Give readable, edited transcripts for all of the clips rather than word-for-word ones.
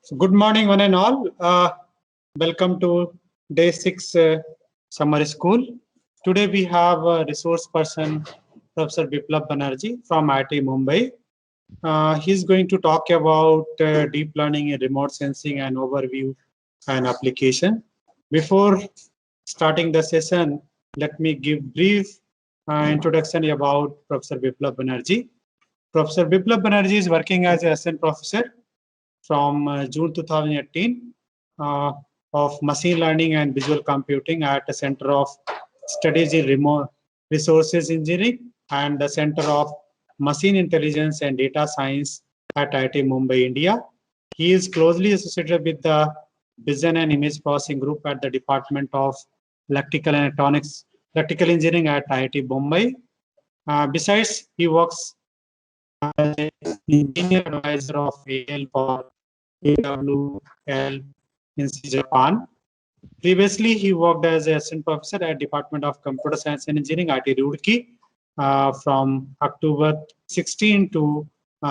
So good morning, one and all. Welcome to day 6 summer school. Today we have a resource person, Professor Biplab Banerjee from IIT Mumbai. He's going to talk about deep learning in remote sensing and overview and application. Before starting the session, let me give brief introduction about Professor Biplab Banerjee. Professor Biplab Banerjee is working as an assistant professor from June 2018 of Machine Learning and Visual Computing at the Center of Studies in Remote Resources Engineering and the Center of Machine Intelligence and Data Science at IIT Mumbai, India. He is closely associated with the Vision and Image Processing Group at the Department of Electrical and Electrical Engineering at IIT Mumbai. Besides, he works as an engineer advisor of Areal for AWL in Japan. Previously, he worked as an assistant professor at Department of Computer Science and Engineering, IIT Roorkee, from October 16 to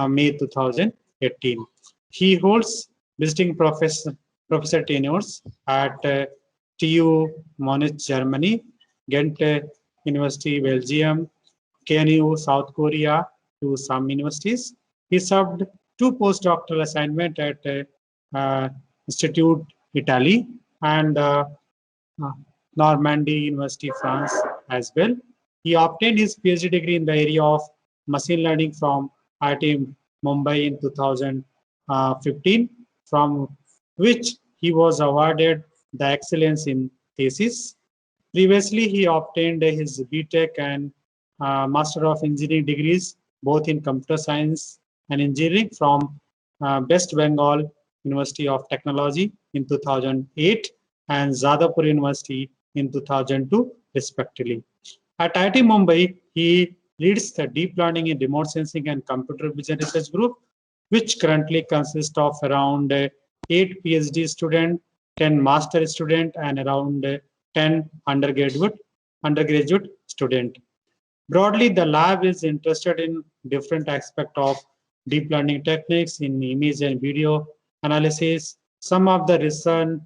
May 2018. He holds visiting professor tenures at TU Munich, Germany, Ghent University, Belgium, KNU, South Korea, to some universities. He served 2 postdoctoral assignments at Institute Italy and Normandy University, France as well. He obtained his PhD degree in the area of machine learning from IIT Mumbai in 2015, from which he was awarded the Excellence in Thesis. Previously, he obtained his BTech and Master of Engineering degrees both in Computer Science and Engineering from West Bengal University of Technology in 2008 and Jadavpur University in 2002, respectively. At IIT Mumbai, he leads the Deep Learning in Remote Sensing and Computer Vision Research Group, which currently consists of around 8 PhD students, 10 master students, and around 10 undergraduate students. Broadly, the lab is interested in different aspects of deep learning techniques in image and video analysis. Some of the recent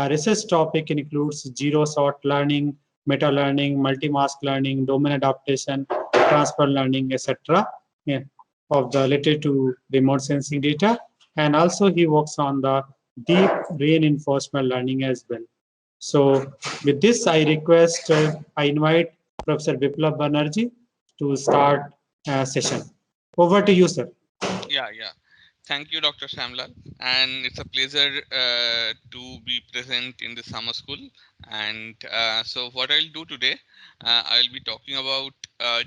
research topic includes zero-shot learning, meta-learning, multi-mask learning, domain adaptation, transfer learning, etc. Yeah, of the related to remote sensing data. And also he works on the deep reinforcement learning as well. So with this, I invite Professor Biplab Banerjee to start session. Over to you, sir. Yeah. Thank you, Dr. Shamlal. And it's a pleasure to be present in the summer school. And so what I'll do today, I'll be talking about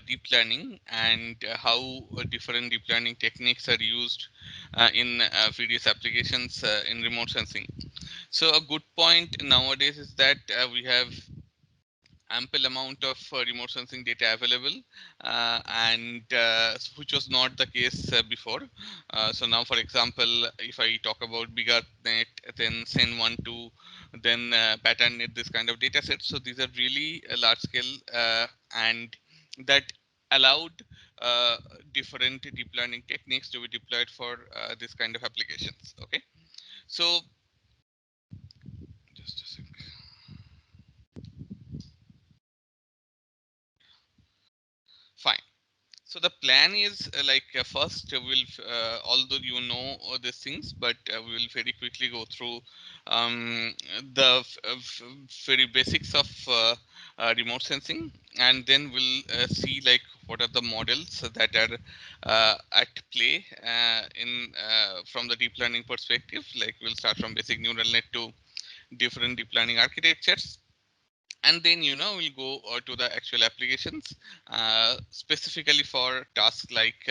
deep learning and how different deep learning techniques are used in various applications in remote sensing. So a good point nowadays is that we have ample amount of remote sensing data available, and which was not the case before. So now, for example, if I talk about BigArtNet, then SEN12, then PatternNet, this kind of data sets. So these are really large scale, and that allowed different deep learning techniques to be deployed for this kind of applications. Okay, so just a sec. Fine. So the plan is first we'll, although you know all these things, but we will very quickly go through the very basics of remote sensing, and then we'll see like what are the models that are at play in from the deep learning perspective. Like we'll start from basic neural net to different deep learning architectures. And then we'll go to the actual applications specifically for tasks like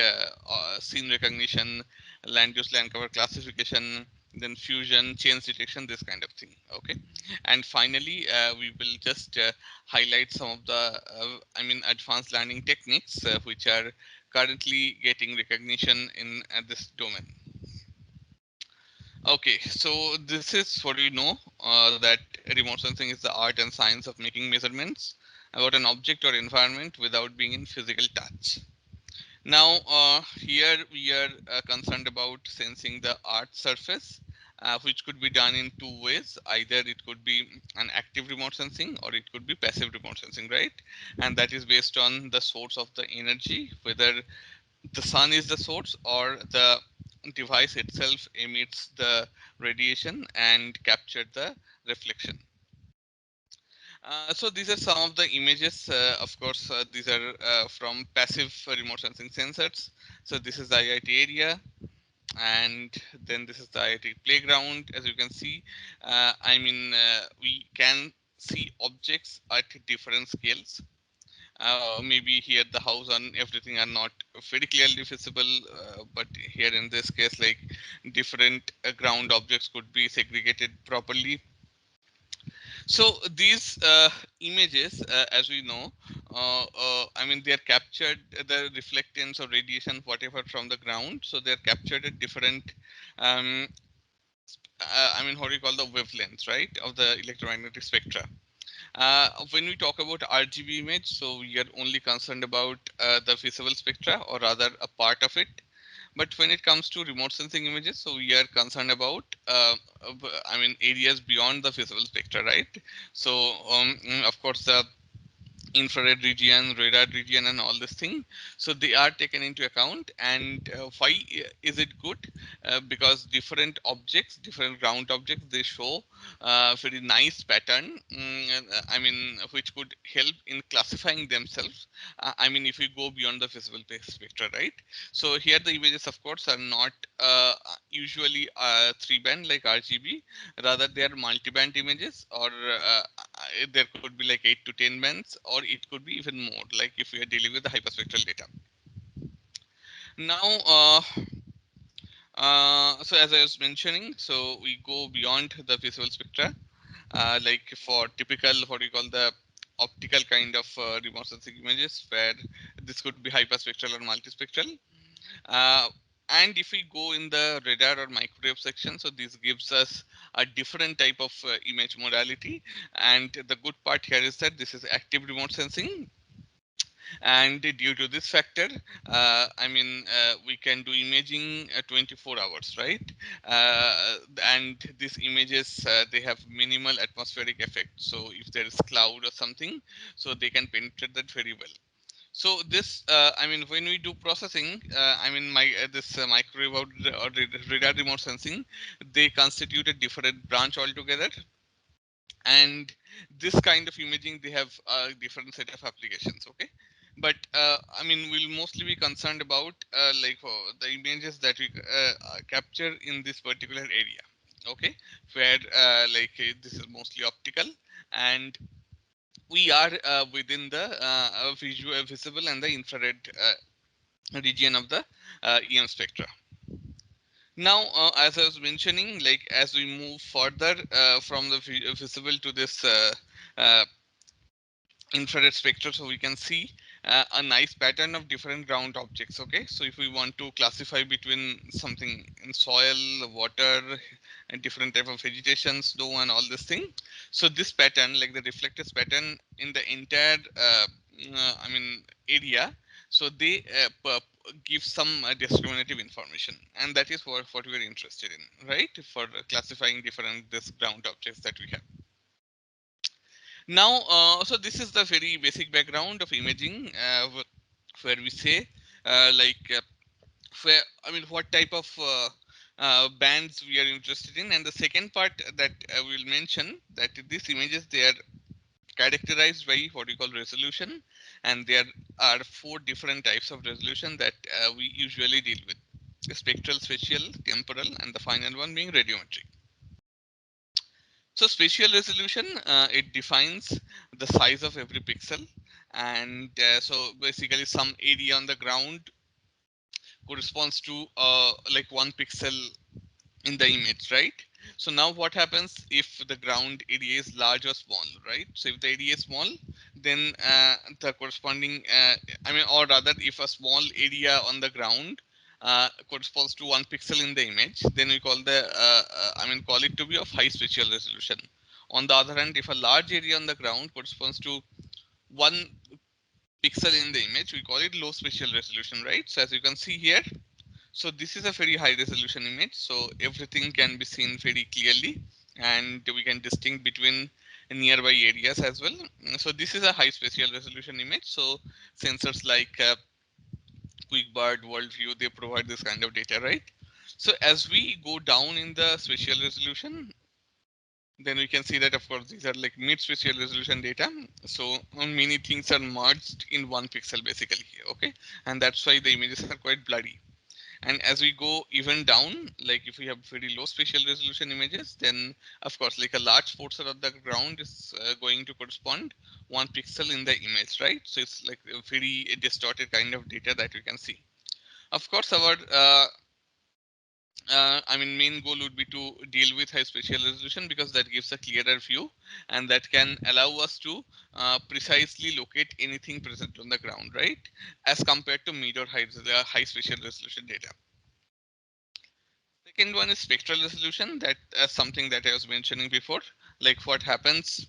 scene recognition, land use land cover classification, then fusion, change detection, this kind of thing. Okay, and finally we will just highlight some of the advanced learning techniques which are currently getting recognition in this domain. Okay, so this is what we know, that remote sensing is the art and science of making measurements about an object or environment without being in physical touch. Now, here we are concerned about sensing the earth surface which could be done in two ways. Either it could be an active remote sensing or it could be passive remote sensing, right? And that is based on the source of the energy, whether the sun is the source or the device itself emits the radiation and capture the reflection. So these are some of the images. Of course, these are from passive remote sensing sensors. So this is the IIT area, and then this is the IIT playground. As you can see, we can see objects at different scales. Maybe here the house and everything are not very clearly visible, but here in this case, like different ground objects could be segregated properly. So these images, as we know, they are captured the reflectance or radiation, whatever from the ground. So they are captured at different, um, what do you call the wavelengths, right, of the electromagnetic spectra. When we talk about RGB image, so we are only concerned about the visible spectra, or rather a part of it. But when it comes to remote sensing images, so we are concerned about, areas beyond the visible spectra, right? So, of course, the infrared region, radar region, and all this thing. So they are taken into account. And why is it good? Because different objects, different ground objects, they show very nice pattern. Which could help in classifying themselves. If we go beyond the visible spectra, right? So here the images, of course, are not usually 3-band like RGB. Rather, they are multi-band images, or there could be like 8 to 10 bands, or it could be even more, like if we are dealing with the hyperspectral data. Now, so as I was mentioning, so we go beyond the visual spectra, like for typical what we call the optical kind of remote sensing images, where this could be hyperspectral or multispectral. Uh, and if we go in the radar or microwave section, so this gives us a different type of image modality. And the good part here is that this is active remote sensing. And due to this factor, we can do imaging 24 hours, right? And these images, they have minimal atmospheric effect. So if there is cloud or something, so they can penetrate that very well. So this, when we do processing, this microwave or radar remote sensing, they constitute a different branch altogether. And this kind of imaging, they have a different set of applications. Okay, but we'll mostly be concerned about the images that we capture in this particular area. Okay, where this is mostly optical, and we are within the visible and the infrared region of the EM spectra. Now, as I was mentioning, like as we move further from the visible to this uh, infrared spectra, so we can see a nice pattern of different ground objects. Okay, so if we want to classify between something in soil, water, and different type of vegetation, snow, and all this thing, so this pattern, like the reflectors pattern in the entire area, so they give some discriminative information, and that is what we are interested in, right, for classifying different this ground objects that we have. Now, so this is the very basic background of imaging, where we say, where what type of bands we are interested in. And the second part that we'll mention, that these images, they are characterized by what we call resolution, and there are 4 different types of resolution that we usually deal with: spectral, spatial, temporal, and the final one being radiometric. So spatial resolution, it defines the size of every pixel, and so basically some area on the ground corresponds to like 1 pixel in the image, right? So now what happens if the ground area is large or small, right? So if the area is small, then the corresponding, or rather, if a small area on the ground corresponds to 1 pixel in the image, then we call the, call it to be of high spatial resolution. On the other hand, if a large area on the ground corresponds to 1 pixel in the image, we call it low spatial resolution, right? So as you can see here, So this is a very high resolution image, so everything can be seen very clearly, and we can distinguish between nearby areas as well. So this is a high spatial resolution image. So sensors like QuickBird, Worldview, they provide this kind of data, right? So as we go down in the spatial resolution, then we can see that of course these are like mid spatial resolution data. So many things are merged in one pixel basically here, okay? And that's why the images are quite blurry. And as we go even down, like if we have very low spatial resolution images, then of course like a large portion of the ground is going to correspond 1 pixel in the image, right? So it's like a very distorted kind of data that we can see. Of course, our main goal would be to deal with high spatial resolution because that gives a clearer view, and that can allow us to precisely locate anything present on the ground, right? As compared to mid or high spatial resolution data. Second one is spectral resolution. That something that I was mentioning before, like what happens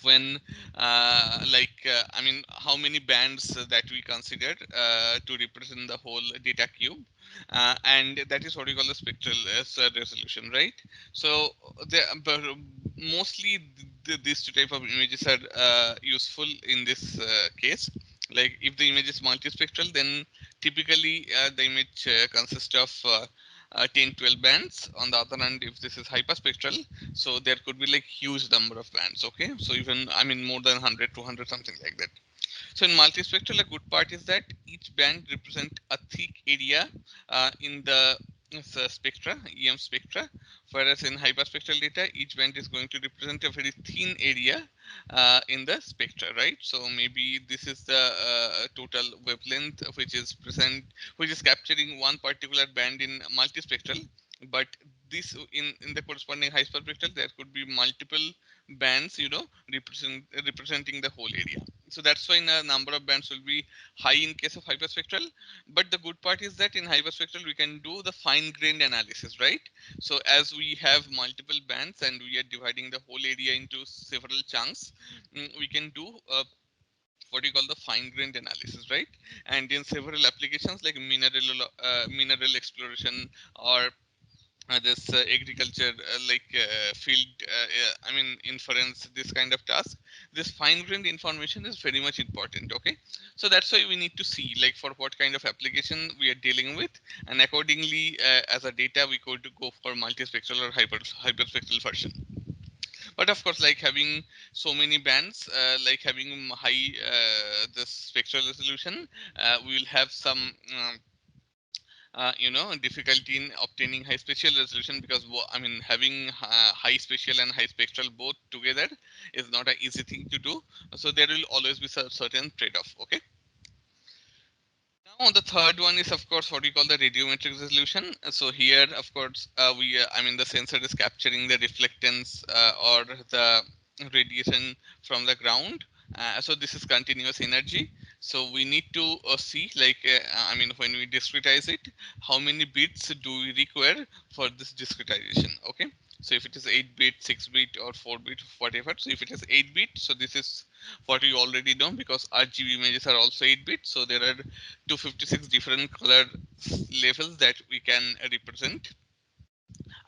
when how many bands that we consider to represent the whole data cube, and that is what we call the spectral resolution, right? So but mostly these two type of images are useful in this case. Like if the image is multispectral, then typically the image consists of 10-12 bands. On the other hand, if this is hyperspectral, so there could be like huge number of bands, okay? So even more than 100, 200, something like that. So in multispectral, a good part is that each band represent a thick area in the spectra, EM spectra, whereas in hyperspectral data, each band is going to represent a very thin area in the spectra, right? So maybe this is the total wavelength which is present, which is capturing one particular band in multispectral, but this in the corresponding hyperspectral, there could be multiple bands, representing the whole area. So that's why the number of bands will be high in case of hyperspectral. But the good part is that in hyperspectral we can do the fine grained analysis, right? So as we have multiple bands and we are dividing the whole area into several chunks, we can do what you call the fine grained analysis, right? And in several applications like mineral exploration, or this agriculture field inference, this kind of task, this fine grained information is very much important, okay? So that's why we need to see like for what kind of application we are dealing with, and accordingly as a data we could go for multispectral or hyperspectral version. But of course, like having so many bands, like having high this spectral resolution, we will have some difficulty in obtaining high spatial resolution, because having high spatial and high spectral both together is not an easy thing to do. So there will always be a certain trade-off, okay? Now the third one is of course what we call the radiometric resolution. So here of course the sensor is capturing the reflectance or the radiation from the ground. So this is continuous energy. So we need to see like when we discretize it, how many bits do we require for this discretization, okay? So if it is 8-bit, 6-bit, or 4-bit, whatever. So if it is 8-bit, so this is what we already know, because RGB images are also 8-bit. So there are 256 different color levels that we can represent.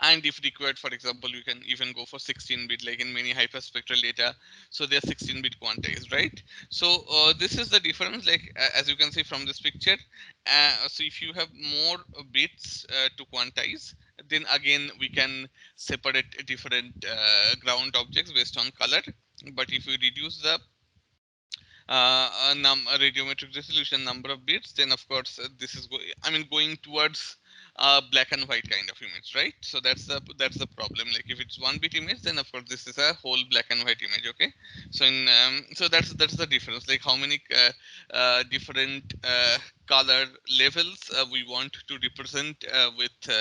And if required, for example, you can even go for 16-bit, like in many hyperspectral data. So they're 16-bit quantized, right? So this is the difference, like as you can see from this picture. So if you have more bits to quantize, then again we can separate different ground objects based on color. But if we reduce the a radiometric resolution number of bits, then of course this is going towards black and white kind of image, right? So that's the problem. Like if it's 1-bit image, then of course this is a whole black and white image, okay? So so that's the difference, like how many different color levels we want to represent with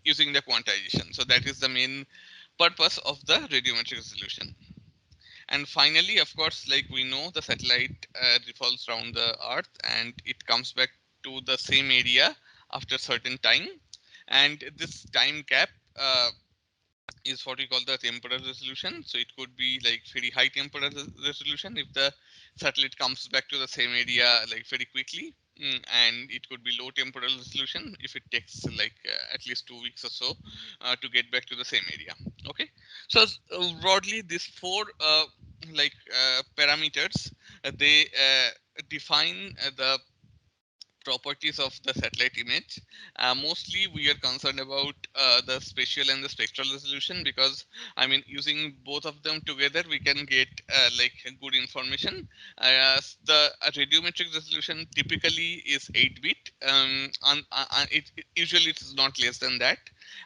using the quantization. So that is the main purpose of the radiometric resolution. And finally, of course, like we know, the satellite revolves around the Earth and it comes back to the same area after a certain time. And this time gap is what we call the temporal resolution. So it could be like very high temporal resolution if the satellite comes back to the same area like very quickly. and it could be low temporal resolution if it takes like at least 2 weeks or so to get back to the same area. Okay, so broadly these four parameters they define the properties of the satellite image. Mostly we are concerned about the spatial and the spectral resolution, because I mean using both of them together we can get like good information. The radiometric resolution typically is 8-bit. Usually it is not less than that.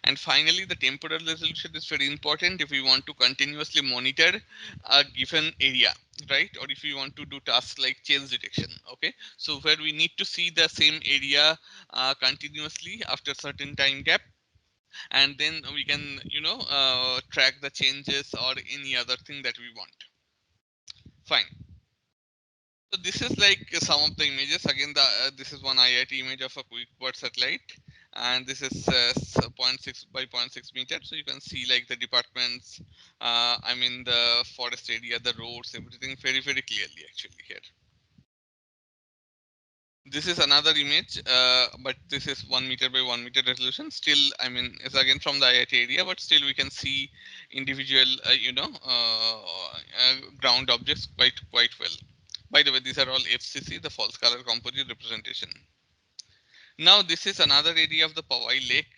And finally, the temporal resolution is very important if we want to continuously monitor a given area, right? Or if we want to do tasks like change detection. Okay, so where we need to see the same area continuously after certain time gap, and then we can track the changes or any other thing that we want. Fine. So this is like some of the images. Again, this is one IIT image of a quick bird satellite, and this is zero point 0.6 by 0.6 meter. So you can see like the departments, I mean the forest area, the roads, everything very clearly actually here. This is another image, but this is 1 meter by 1 meter resolution. Still, I mean, it's again from the IIT area, but still we can see individual, ground objects quite well. By the way, these are all FCC, the false color composite representation. Now, this is another area of the Powai Lake.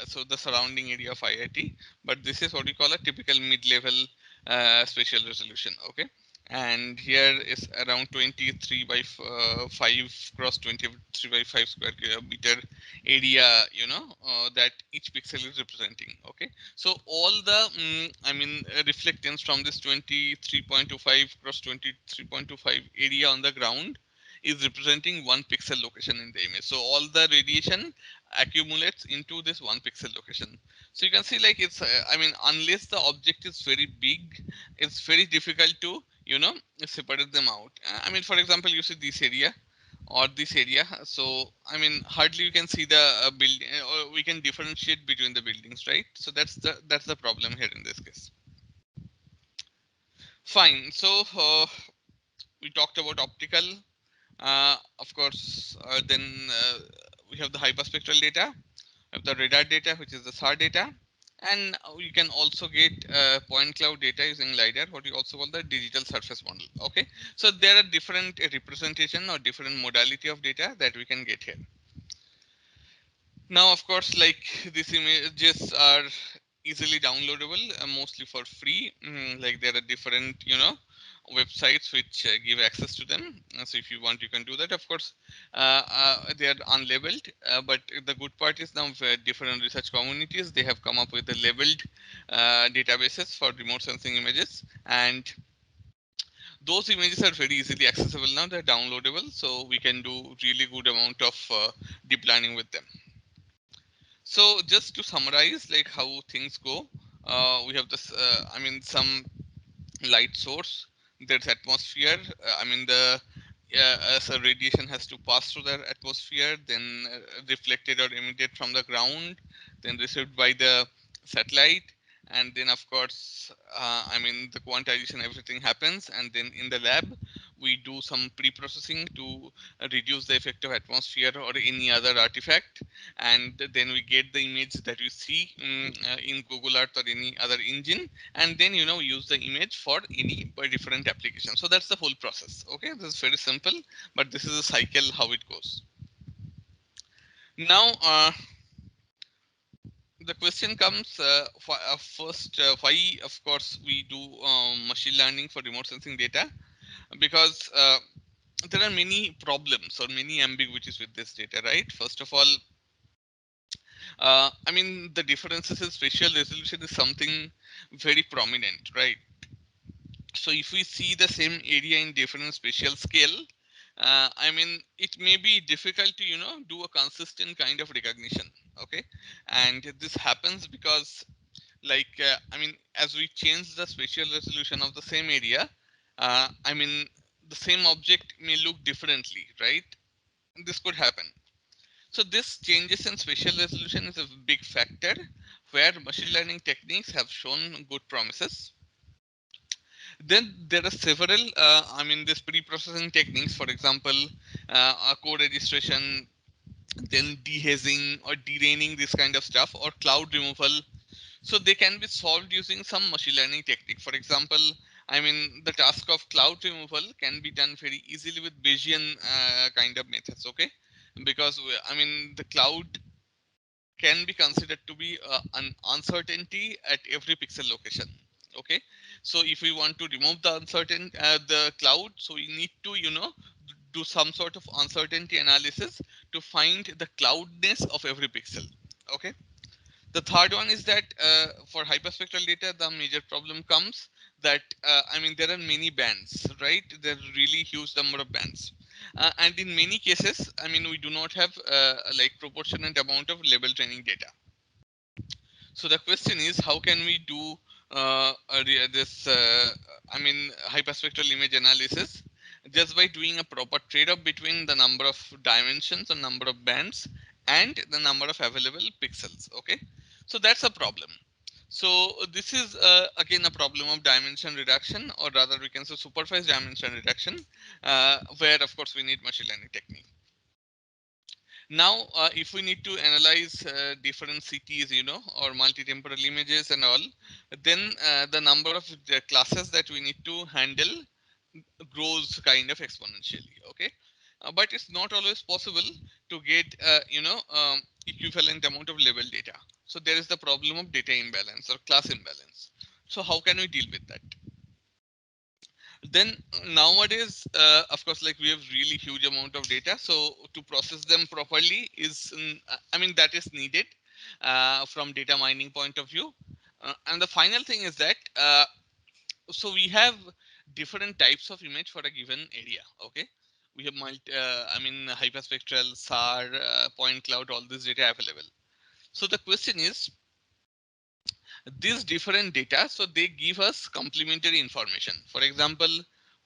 So the surrounding area of IIT, but this is what we call a typical mid-level spatial resolution. Okay, and here is around 23 by 5 cross 23 by 5 square kilometer area. That each pixel is representing. Okay, so all the reflectance from this 23.25 cross 23.25 area on the ground is representing 1 pixel location in the image. So all the radiation accumulates into this 1 pixel location. So you can see like it's, unless the object is very big, it's very difficult to, separate them out. For example, you see this area or this area. So, hardly you can see the building, or we can differentiate between the buildings, right? So that's the problem here in this case. Fine. So we talked about optical. Of course, then we have the hyperspectral data, we have the radar data, which is the SAR data, and you can also get point cloud data using LiDAR, what you also call the digital surface model. Okay, so there are different representation or different modality of data that we can get here. Now, of course, like these images are easily downloadable, mostly for free. Like there are different, websites which give access to them. So if you want, you can do that. Of course, they are unlabeled, but the good part is now different research communities, they have come up with the labeled databases for remote sensing images, and those images are very easily accessible now. They're downloadable, so we can do really good amount of deep learning with them. So just to summarize, like how things go, we have this, some light source, there's atmosphere. So radiation has to pass through the atmosphere, then reflected or emitted from the ground, then received by the satellite, and then of course, the quantization, everything happens, and then in the lab we do some pre-processing to reduce the effect of atmosphere or any other artifact, and then we get the image that you see in Google Earth or any other engine, and then use the image for any different application. So that's the whole process. Okay, this is very simple, but this is a cycle how it goes. Now the question comes first, why of course we do machine learning for remote sensing data, because there are many problems or many ambiguities with this data, right? First of all, the differences in spatial resolution is something very prominent, right? So if we see the same area in different spatial scale, it may be difficult to do a consistent kind of recognition. Okay, and this happens because like as we change the spatial resolution of the same area, the same object may look differently, right? This could happen. So this changes in spatial resolution is a big factor where machine learning techniques have shown good promises. Then there are several, this pre-processing techniques, for example, code registration, then dehazing or deraining, this kind of stuff, or cloud removal. So they can be solved using some machine learning technique. For example, the task of cloud removal can be done very easily with Bayesian kind of methods, okay? Because the cloud can be considered to be an uncertainty at every pixel location. Okay, so if we want to remove the the cloud, so we need to do some sort of uncertainty analysis to find the cloudness of every pixel. Okay, the third one is that for hyperspectral data, the major problem comes that there are many bands, right? There are really huge number of bands, and in many cases, we do not have like proportionate amount of label training data. So the question is, how can we do this? Hyperspectral image analysis just by doing a proper trade-off between the number of dimensions and number of bands and the number of available pixels. Okay, so that's a problem. So this is again a problem of dimension reduction, or rather we can say supervised dimension reduction, where of course we need machine learning technique. Now, if we need to analyze different cities, or multi-temporal images and all, then the number of the classes that we need to handle grows kind of exponentially. Okay, but it's not always possible to get equivalent amount of level data. So there is the problem of data imbalance or class imbalance. So how can we deal with that? Then nowadays, of course, like we have really huge amount of data, so to process them properly is that is needed from data mining point of view. And the final thing is that so we have different types of image for a given area. Okay, we have hyperspectral, SAR, point cloud, all this data available. So the question is, these different data, so they give us complementary information. For example,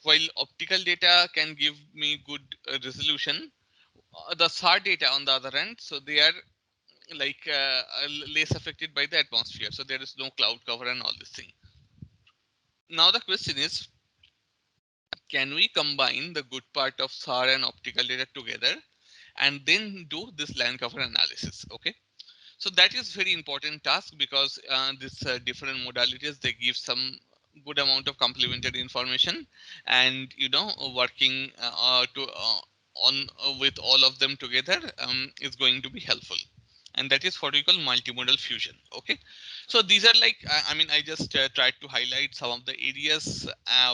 while optical data can give me good resolution, the SAR data on the other hand, so they are like less affected by the atmosphere, so there is no cloud cover and all this thing. Now the question is, can we combine the good part of SAR and optical data together and then do this land cover analysis? Okay, so that is very important task, because this different modalities, they give some good amount of complementary information, and working on with all of them together is going to be helpful, and that is what we call multimodal fusion. Okay, so these are like I just tried to highlight some of the areas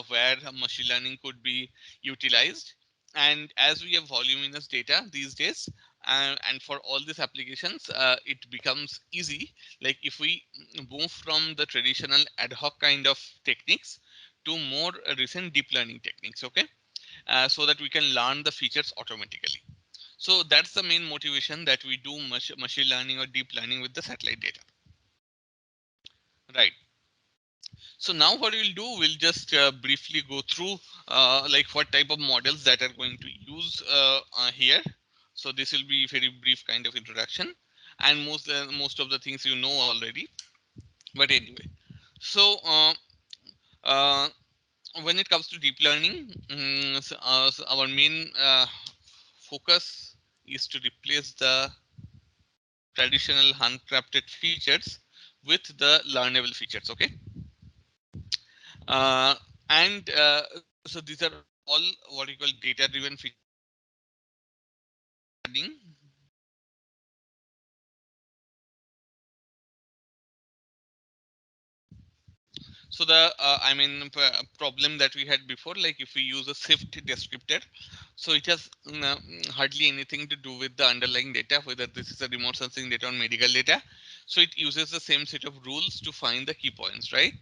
where machine learning could be utilized. And as we have voluminous data these days, and for all these applications, it becomes easy, like if we move from the traditional ad hoc kind of techniques to more recent deep learning techniques. Okay, so that we can learn the features automatically. So that's the main motivation that we do machine learning or deep learning with the satellite data. Right. So now what we'll do, we'll just briefly go through like what type of models that are going to use here. So this will be very brief kind of introduction, and most of the things you know already. But anyway, so uh, when it comes to deep learning, so our main focus is to replace the traditional handcrafted features with the learnable features. Okay, uh, and so these are all what we call data driven learning. So the problem that we had before, like if we use a shift descriptor, so it has hardly anything to do with the underlying data, whether this is a remote sensing data or medical data. So it uses the same set of rules to find the key points, right?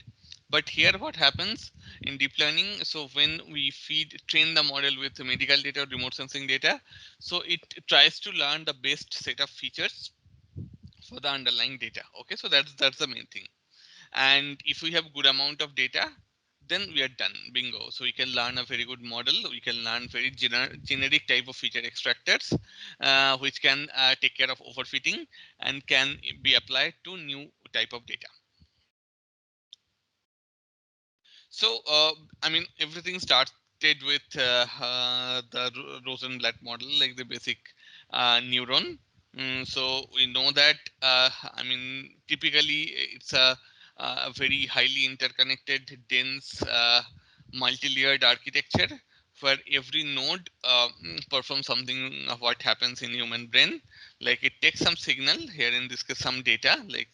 But here what happens in deep learning, so when we train the model with medical data or remote sensing data, so it tries to learn the best set of features for the underlying data. Okay, so that's the main thing. And if we have good amount of data, then we are done, bingo. So we can learn a very good model, we can learn very generic type of feature extractors, which can take care of overfitting and can be applied to new type of data. So, I mean, everything started with the Rosenblatt model, like the basic neuron. So we know that, I mean, typically it's a very highly interconnected, dense, multi-layered architecture where every node performs something of what happens in human brain. Like it takes some signal, here in this case some data, like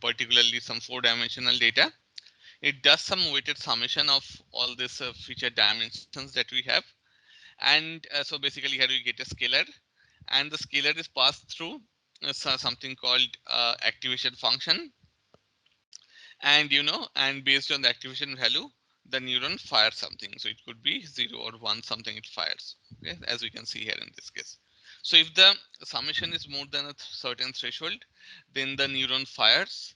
particularly some 4-dimensional data. It does some weighted summation of all these feature dimensions that we have. And so basically here we get a scalar, and the scalar is passed through something called activation function. And and based on the activation value, the neuron fires something. So it could be 0 or 1, something it fires, okay, as we can see here in this case. So if the summation is more than a certain threshold, then the neuron fires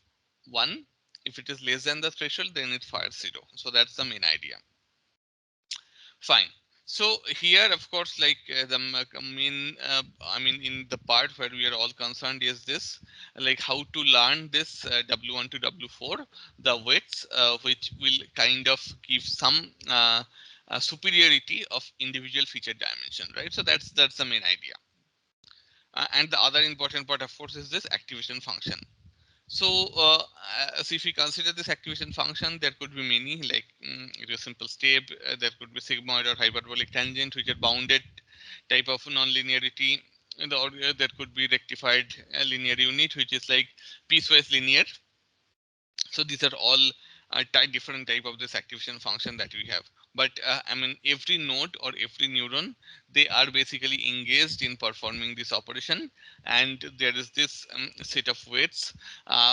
1. If it is less than the threshold, then it fires 0. So that's the main idea. Fine. So here, of course, like the main, I mean, in the part where we are all concerned is this, like how to learn this W1 to W4, the weights, which will kind of give some superiority of individual feature dimension, right? So that's the main idea. And the other important part, of course, is this activation function. So if we consider this activation function, there could be many, like it is simple step, there could be sigmoid or hyperbolic tangent, which are bounded type of nonlinearity. And there could be rectified linear unit, which is like piecewise linear. So these are all different type of this activation function that we have. But I mean, every node or every neuron, they are basically engaged in performing this operation, and there is this set of weights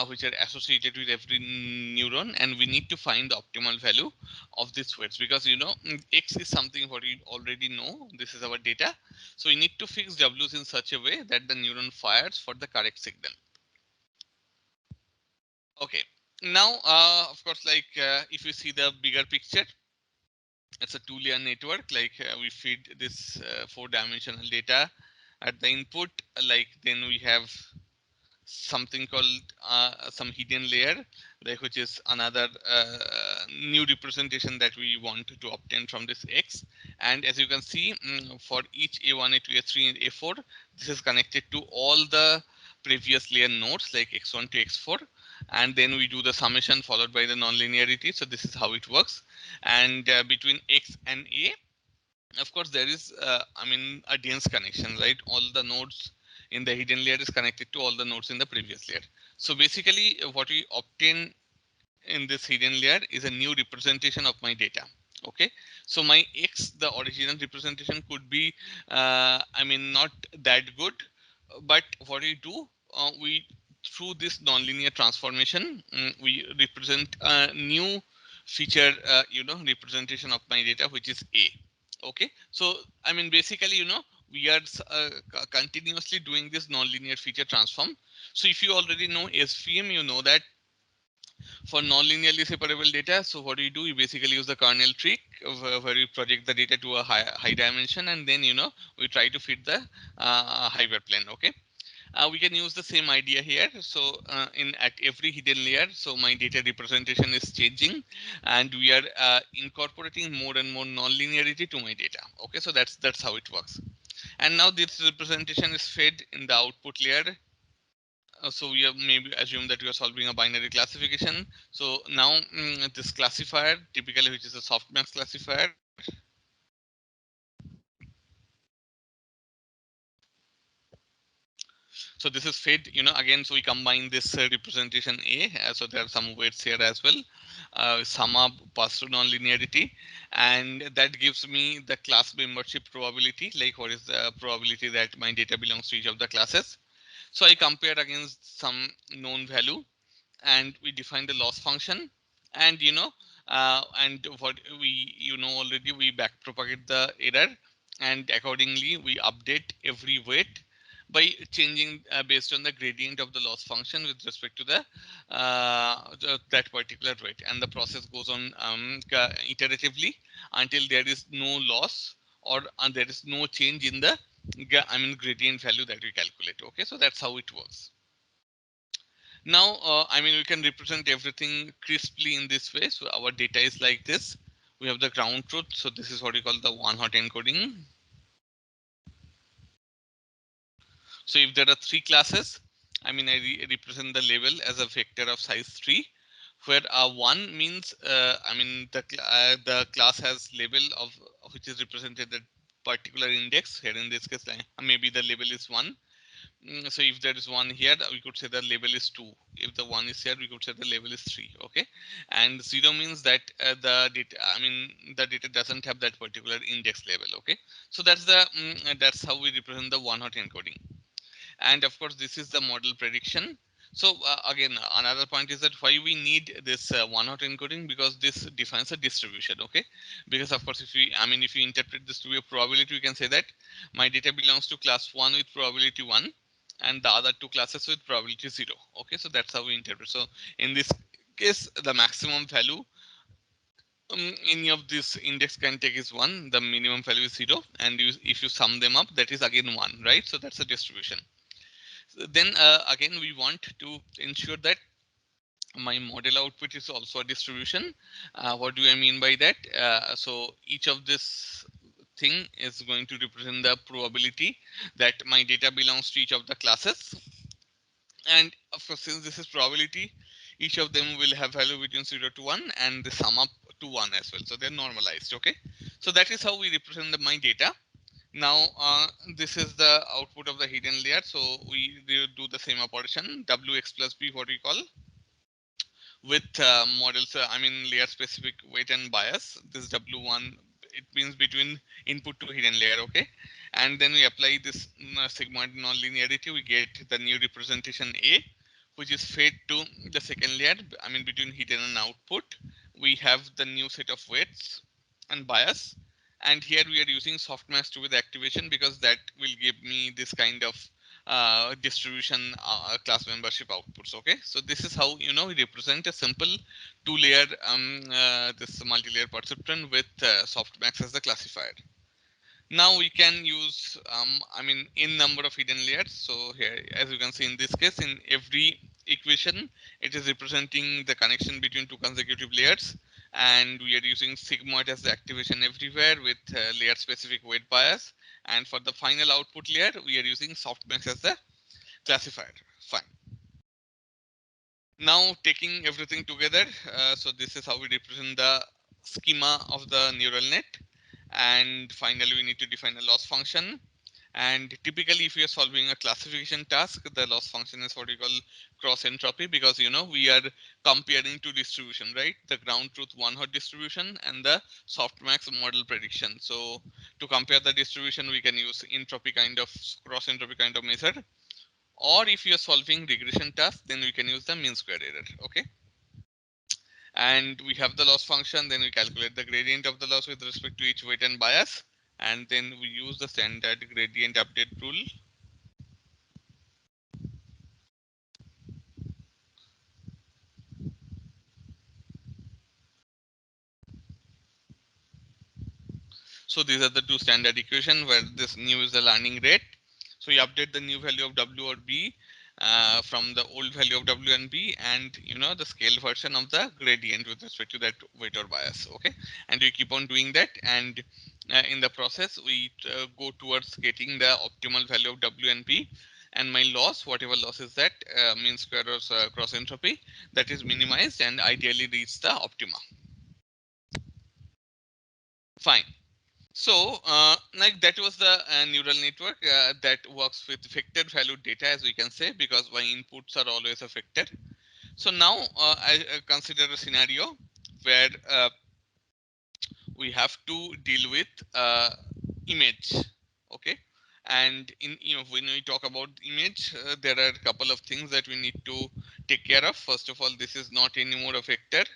which are associated with every neuron, and we need to find the optimal value of these weights, because x is something what we already know. This is our data, so we need to fix w's in such a way that the neuron fires for the correct signal. Okay, now of course, like if you see the bigger picture, it's a two-layer network. Like we feed this 4-dimensional data at the input, like then we have something called some hidden layer, like which is another new representation that we want to obtain from this x. And as you can see, for each a1, a2, a3, and a4, this is connected to all the previous layer nodes, like x1 to x4, and then we do the summation followed by the nonlinearity. So this is how it works. And between x and a, of course, there is I mean, a dense connection, right? All the nodes in the hidden layer is connected to all the nodes in the previous layer. So basically what we obtain in this hidden layer is a new representation of my data. Okay, so my x, the original representation, could be I mean, not that good, but what we do, we, through this nonlinear transformation, we represent a new feature representation of my data, which is a. Okay, so I mean, basically, we are continuously doing this nonlinear feature transform. So if you already know SVM, you know that for non-linearly separable data, so what do? You basically use the kernel trick where you project the data to a high dimension, and then we try to fit the hyperplane. Okay, we can use the same idea here. So in at every hidden layer, so my data representation is changing, and we are incorporating more and more non-linearity to my data. Okay, so that's how it works. And now this representation is fed in the output layer. So we have maybe assume that we are solving a binary classification. So now this classifier, typically which is a softmax classifier, so this is fed, again, so we combine this representation A, so there are some weights here as well, sum up pass through nonlinearity, and that gives me the class membership probability, like what is the probability that my data belongs to each of the classes. So I compare against some known value, and we define the loss function, and and what we already, we back propagate the error, and accordingly we update every weight by changing based on the gradient of the loss function with respect to that particular weight, and the process goes on iteratively until there is no loss, or there is no change in the gradient value that we calculate. Okay, so that's how it works. Now, I mean, we can represent everything crisply in this way. So our data is like this. We have the ground truth. So this is what we call the one-hot encoding. So if there are three classes, I mean, I represent the label as a vector of size 3, where one means, I mean, the class has label of which is represented at particular index. Here in this case, maybe the label is 1. So if there is 1 here, we could say the label is 2. If the 1 is here, we could say the label is 3. Okay, and 0 means that the data, I mean, the data doesn't have that particular index label. Okay, so that's how we represent the one-hot encoding. And of course, this is the model prediction. So again, another point is that why we need this one-hot encoding, because this defines a distribution. Okay, because of course, if you interpret this to be a probability, we can say that my data belongs to class 1 with probability 1 and the other two classes with probability 0. Okay, so that's how we interpret. So in this case, the maximum value any of this index can take is 1, the minimum value is 0, and if you sum them up, that is again 1, right? So that's a distribution. Then again, we want to ensure that my model output is also a distribution. What do I mean by that? So each of this thing is going to represent the probability that my data belongs to each of the classes. And of course, since this is probability, each of them will have value between 0 to 1 and they sum up to 1 as well. So they're normalized. Okay, so that is how we represent my data. Now, this is the output of the hidden layer. So we do the same operation, Wx plus B, what we call, with models, I mean, layer specific weight and bias. This W1, it means between input to hidden layer. Okay. And then we apply this sigmoid nonlinearity, we get the new representation A, which is fed to the second layer. I mean, between hidden and output, we have the new set of weights and bias. And here we are using softmax to with activation, because that will give me this kind of distribution class membership outputs. Okay, so this is how we represent a simple two-layer this multi-layer perceptron with softmax as the classifier. Now we can use I mean, in number of hidden layers. So here, as you can see in this case, in every equation, it is representing the connection between two consecutive layers, and we are using sigmoid as the activation everywhere with layer specific weight bias. And for the final output layer, we are using softmax as the classifier. Fine. Now taking everything together, so this is how we represent the schema of the neural net. And finally, we need to define a loss function. And typically, if you are solving a classification task, the loss function is what we call cross entropy, because we are comparing two distribution, right? The ground truth one-hot distribution and the softmax model prediction. So to compare the distribution, we can use entropy kind of cross entropy kind of method. Or if you are solving regression task, then we can use the mean square error. Okay. And we have the loss function, then we calculate the gradient of the loss with respect to each weight and bias, and then we use the standard gradient update rule. So these are the two standard equation where this new is the learning rate. So you update the new value of W or B from the old value of W and B, and the scale version of the gradient with respect to that weight or bias. Okay, and we keep on doing that, and in the process we go towards getting the optimal value of W and B, and my loss, whatever loss is that, mean square or cross entropy, that is minimized and ideally reach the optima. Fine. So like that was the neural network that works with vector valued data, as we can say, because my inputs are always a vector. So now I consider a scenario where we have to deal with image. Okay, and when we talk about image, there are a couple of things that we need to take care of. First of all, this is not anymore a vector.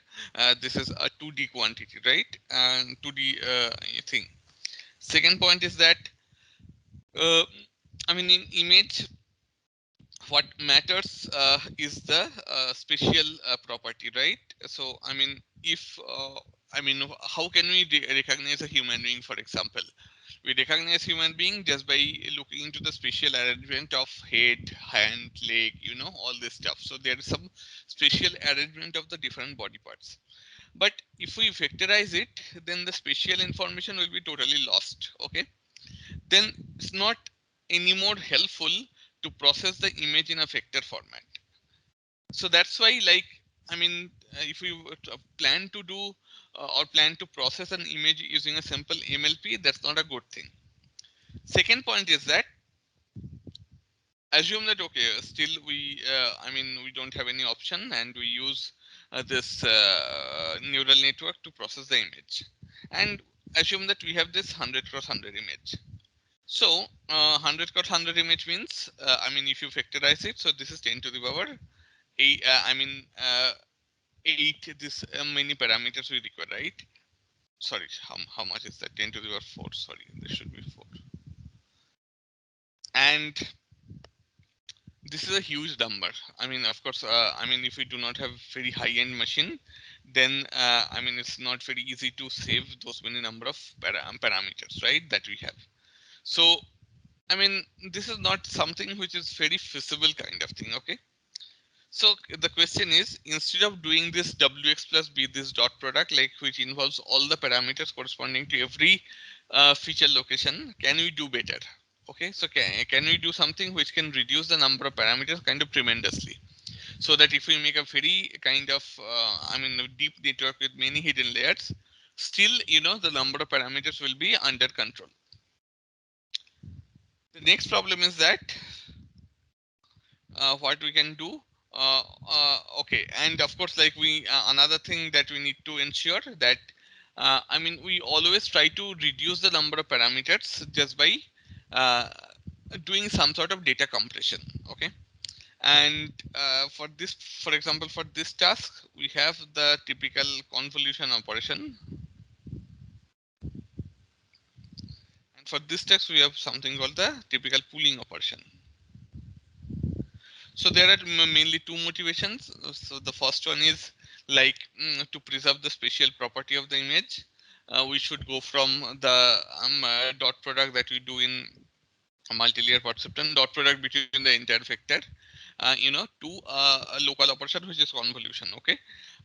This is a 2D quantity, right? And 2D thing. Second point is that uh, I mean, in image, what matters is the spatial property, right? So I mean, if I mean, how can we recognize a human being, for example? We recognize human being just by looking into the spatial arrangement of head, hand, leg, all this stuff. So there is some spatial arrangement of the different body parts. But if we vectorize it, then the spatial information will be totally lost. Okay, then it's not anymore helpful to process the image in a vector format. So that's why, like, I mean, if we plan to do or plan to process an image using a simple MLP, that's not a good thing. Second point is that assume that okay, still we don't have any option and we use this neural network to process the image, and assume that we have this 100 cross 100 image. So 100 cross 100 image means if you factorize it, so this is 10 to the power 8, 8 this many parameters we require, right? Sorry, how much is that? 10 to the power 4, sorry, there should be 4. And this is a huge number. I mean, of course, if we do not have very high-end machine, then it's not very easy to save those many number of parameters, right, that we have. So, I mean, this is not something which is very feasible kind of thing, okay? So the question is, instead of doing this wx plus b, this dot product, like which involves all the parameters corresponding to every feature location, can we do better? Okay, so can we do something which can reduce the number of parameters kind of tremendously, so that if we make a very kind of a deep network with many hidden layers, still the number of parameters will be under control. The next problem is that what we can do, okay, and of course, like we another thing that we need to ensure that we always try to reduce the number of parameters just by uh, doing some sort of data compression. Okay, and for this, for example, for this task we have the typical convolution operation, and for this task we have something called the typical pooling operation. So there are mainly two motivations. So the first one is like to preserve the spatial property of the image. We should go from the dot product that we do in a multi-layer perceptron, dot product between the entire vector, to a local operation which is convolution, okay,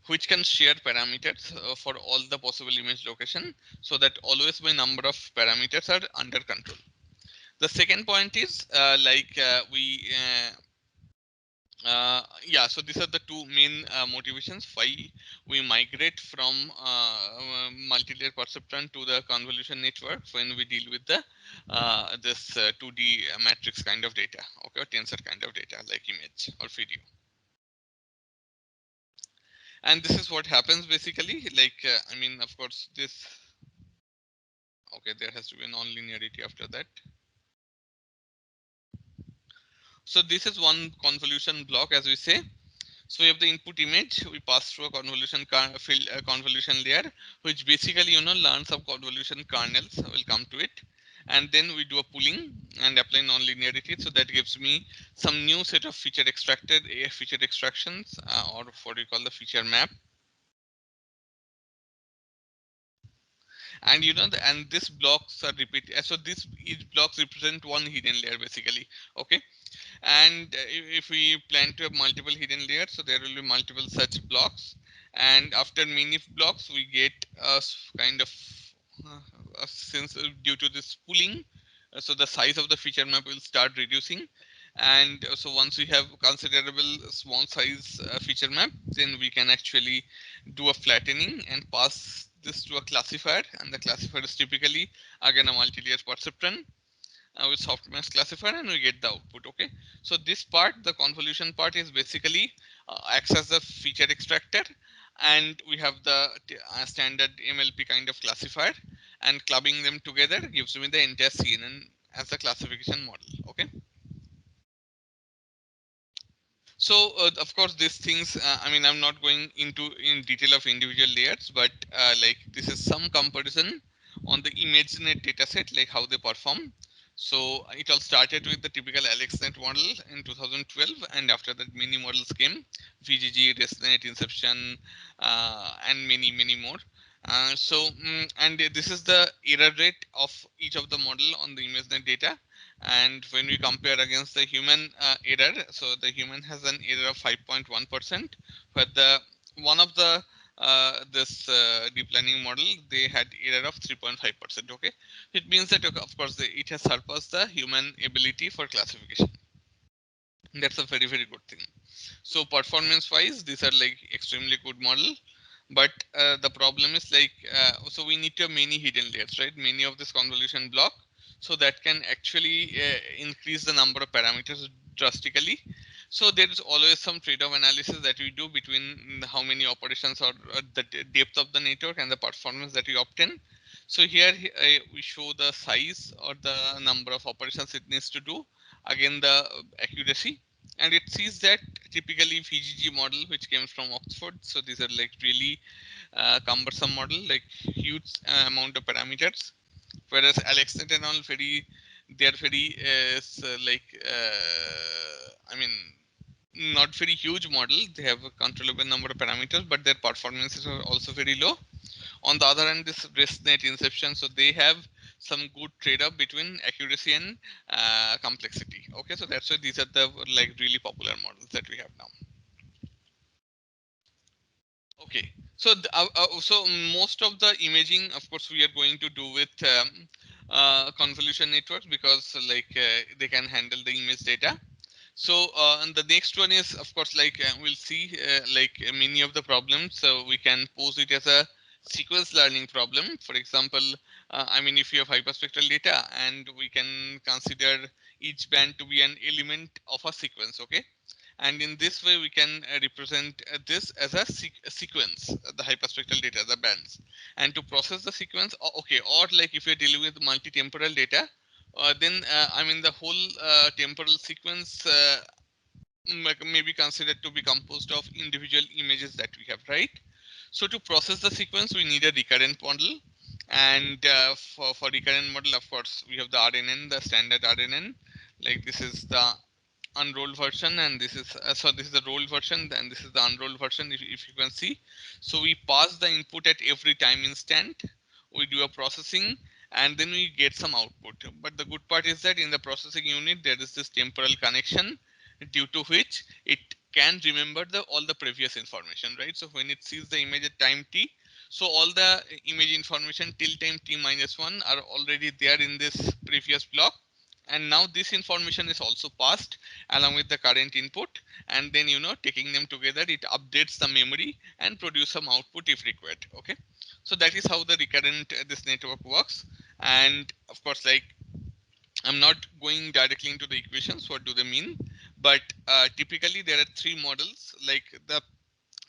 which can share parameters for all the possible image location, so that always my number of parameters are under control. The second point is so these are the two main motivations why we migrate from multi-layer perceptron to the convolution network when we deal with the this 2D matrix kind of data, okay, or tensor kind of data like image or video. And this is what happens basically, like of course this, okay, there has to be a non-linearity after that. So this is one convolution block, as we say. So we have the input image, we pass through a convolution convolution layer, which basically learns some convolution kernels, will come to it, and then we do a pooling and apply non-linearity. So that gives me some new set of feature feature extractions, or what we call the feature map. And and these blocks are repeated. So each blocks represent one hidden layer basically. Okay. And if we plan to have multiple hidden layers, so there will be multiple such blocks, and after many blocks we get a kind of since due to this pooling, so the size of the feature map will start reducing, and so once we have considerable small size feature map, then we can actually do a flattening and pass this to a classifier, and the classifier is typically again a multi-layer perceptron with softmax classifier, and we get the output. Okay, so this part, the convolution part, is basically acts as the feature extractor, and we have the standard MLP kind of classifier, and clubbing them together gives me the entire CNN as a classification model. Okay, so of course these things, I'm not going into in detail of individual layers, but like this is some comparison on the ImageNet dataset, like how they perform. So it all started with the typical AlexNet model in 2012, and after that many models came, VGG, ResNet, Inception, and many more. And this is the error rate of each of the model on the ImageNet data. And when we compare against the human error, so the human has an error of 5.1%, where the one of the this deep learning model, they had error of 3.5%. Okay, it means that of course it has surpassed the human ability for classification. That's a very good thing. So performance wise, these are like extremely good model, but the problem is like so we need to have many hidden layers, right? Many of this convolution block, so that can actually increase the number of parameters drastically. So there is always some trade-off analysis that we do between how many operations or the depth of the network and the performance that we obtain. So here we show the size or the number of operations it needs to do, again the accuracy, and it sees that typically VGG model which came from Oxford. So these are like really cumbersome model, like huge amount of parameters, whereas AlexNet and all they are very I mean not very huge model. They have a controllable number of parameters, but their performances are also very low. On the other hand, this ResNet Inception, so they have some good trade-off between accuracy and complexity. Okay, so that's why these are the like really popular models that we have now. Okay, so so most of the imaging, of course, we are going to do with convolution networks, because like they can handle the image data. So and the next one is, of course, like we'll see like many of the problems. So we can pose it as a sequence learning problem. For example, I mean, if you have hyperspectral data and we can consider each band to be an element of a sequence, okay? And in this way, we can represent this as a sequence, the hyperspectral data, the bands. And to process the sequence, okay, or like if you're dealing with multi-temporal data, then I mean the whole temporal sequence may be considered to be composed of individual images that we have, right? So to process the sequence, we need a recurrent model. And for recurrent model, of course, we have the RNN, the standard RNN. Like this is the unrolled version, and this is so this is the rolled version, and this is the unrolled version, if you can see. So we pass the input at every time instant, we do a processing, and then we get some output. But the good part is that in the processing unit there is this temporal connection, due to which it can remember all the previous information, right? So when it sees the image at time t, so all the image information till time t-1 are already there in this previous block, and now this information is also passed along with the current input, and then taking them together, it updates the memory and produce some output if required. Okay, so that is how the recurrent this network works. And of course, like I'm not going directly into the equations, what do they mean, but typically there are three models, like the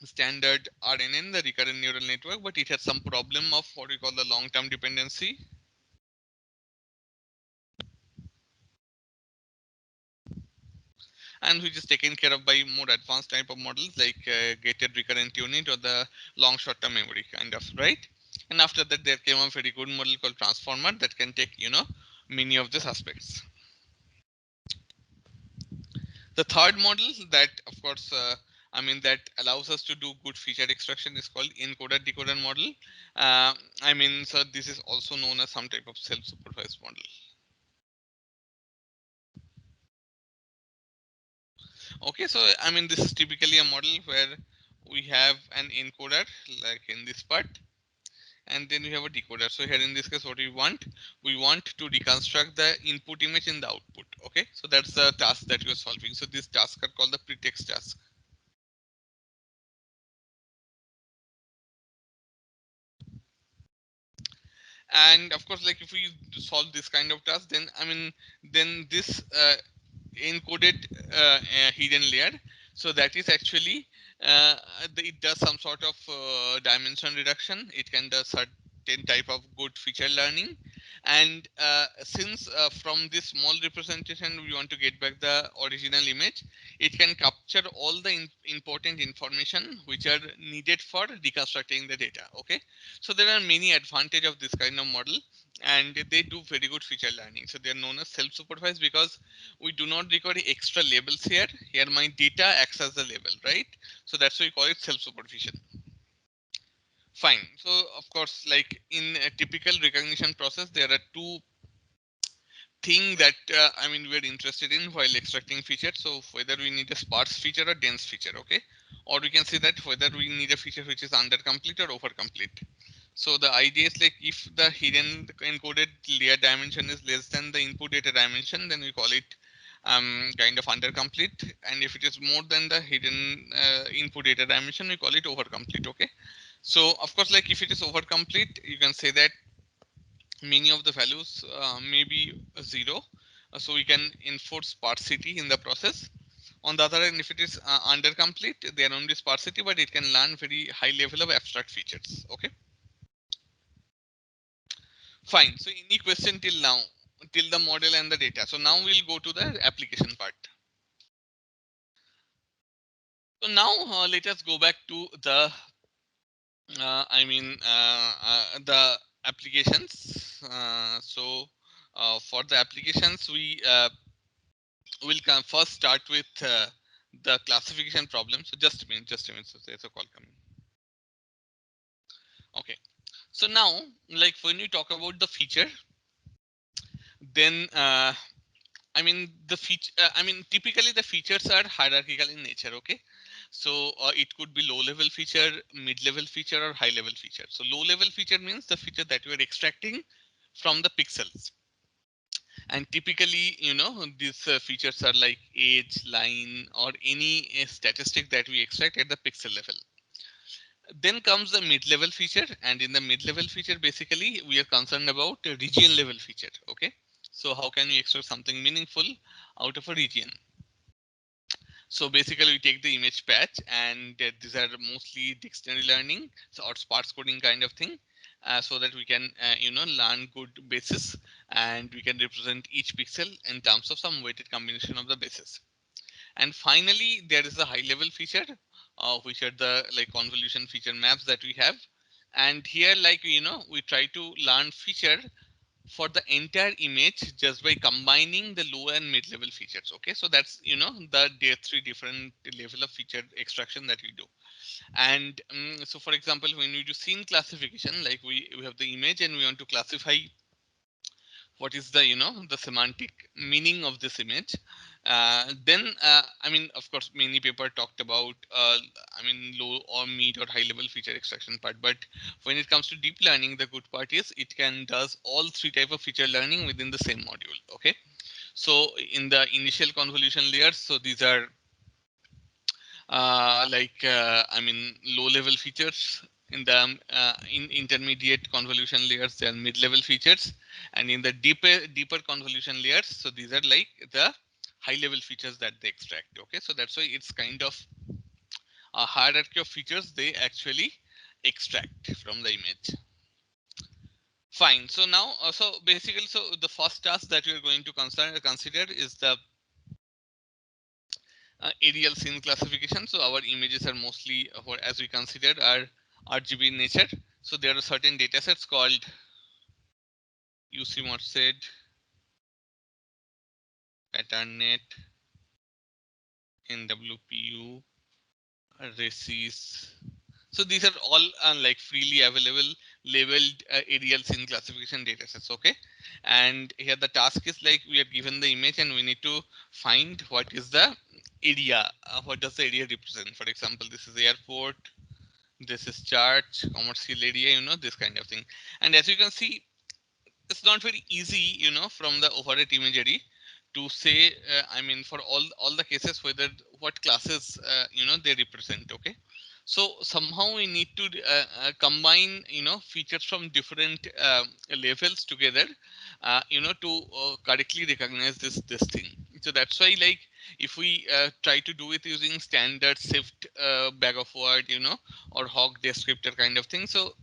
standard RNN, the recurrent neural network, but it has some problem of what we call the long-term dependency. And which is taken care of by more advanced type of models like gated recurrent unit or the long short-term memory kind of, right? And after that, there came a very good model called transformer that can take many of these aspects. The third model that, of course, I mean that allows us to do good feature extraction is called encoder decoder model. I mean, so this is also known as some type of self-supervised model. Okay, so I mean, this is typically a model where we have an encoder like in this part, and then we have a decoder. So here in this case, what we want to reconstruct the input image in the output. Okay, so that's the task that we are solving. So these tasks are called the pretext task. And of course, like if we solve this kind of task, then I mean, then this encoded hidden layer, so that is actually it does some sort of dimension reduction. It can do certain type of good feature learning, and since from this small representation we want to get back the original image, it can capture all the important information which are needed for reconstructing the data. Okay, so there are many advantages of this kind of model, and they do very good feature learning. So they are known as self-supervised because we do not record extra labels here. Here my data acts as the label, right? So that's why we call it self-supervision. Fine. So of course, like in a typical recognition process, there are two thing that I mean we're interested in while extracting features. So whether we need a sparse feature or dense feature, okay, or we can say that whether we need a feature which is under complete or over complete. So the idea is like if the hidden encoded layer dimension is less than the input data dimension, then we call it kind of under complete, and if it is more than the hidden input data dimension, we call it over complete. Okay, so of course, like if it is over complete, you can say that many of the values may be zero, so we can enforce sparsity in the process. On the other hand, if it is under complete, they are only sparsity, but it can learn very high level of abstract features. Okay, fine. So any question till now, till the model and the data. So now we'll go to the application part. So now let us go back to the the applications. For the applications, we we'll first start with the classification problem. So just a minute, just a minute. So there's a call coming. Okay. So now, like when you talk about the feature, then I mean the feature. I mean typically the features are hierarchical in nature. Okay. So it could be low-level feature, mid-level feature, or high-level feature. So low-level feature means the feature that you are extracting from the pixels. And typically, you know, these features are like age, line, or any statistic that we extract at the pixel level. Then comes the mid-level feature, and in the mid-level feature, basically, we are concerned about a region level feature. Okay, so how can we extract something meaningful out of a region? So basically, we take the image patch, and these are mostly dictionary learning, so or sparse coding kind of thing, so that we can, you know, learn good basis, and we can represent each pixel in terms of some weighted combination of the bases. And finally, there is a high-level feature, which are the like convolution feature maps that we have. And here, like you know, we try to learn feature for the entire image just by combining the low and mid level features. Okay, so that's you know the three different level of feature extraction that we do. And so for example, when we do scene classification, like we have the image and we want to classify what is the you know the semantic meaning of this image. Then I mean of course many paper talked about I mean low or mid or high level feature extraction part, but when it comes to deep learning, the good part is it can does all three type of feature learning within the same module. Okay, so in the initial convolution layers, so these are I mean low level features. In the in intermediate convolution layers, they are mid level features, and in the deeper convolution layers, so these are like the high level features that they extract. Okay, so that's why it's kind of a hierarchy of features they actually extract from the image. Fine. So now, so basically, so the first task that you're going to consider is the aerial scene classification. So our images are mostly, what as we considered, are RGB in nature. So there are certain data sets called UC Merced, PatternNet, NWPU, RESIS. So these are all like freely available labeled aerial scene classification data sets. Okay, and here the task is like we are given the image and we need to find what is the area. What does the area represent? For example, this is the airport. This is church, commercial area, you know, this kind of thing. And as you can see, it's not very easy, you know, from the overhead imagery to say, I mean, for all the cases, whether what classes, you know, they represent. Okay, so somehow we need to combine, you know, features from different levels together, you know, to correctly recognize this thing. So that's why, like, if we try to do it using standard Sift bag of word, you know, or hog descriptor kind of thing, so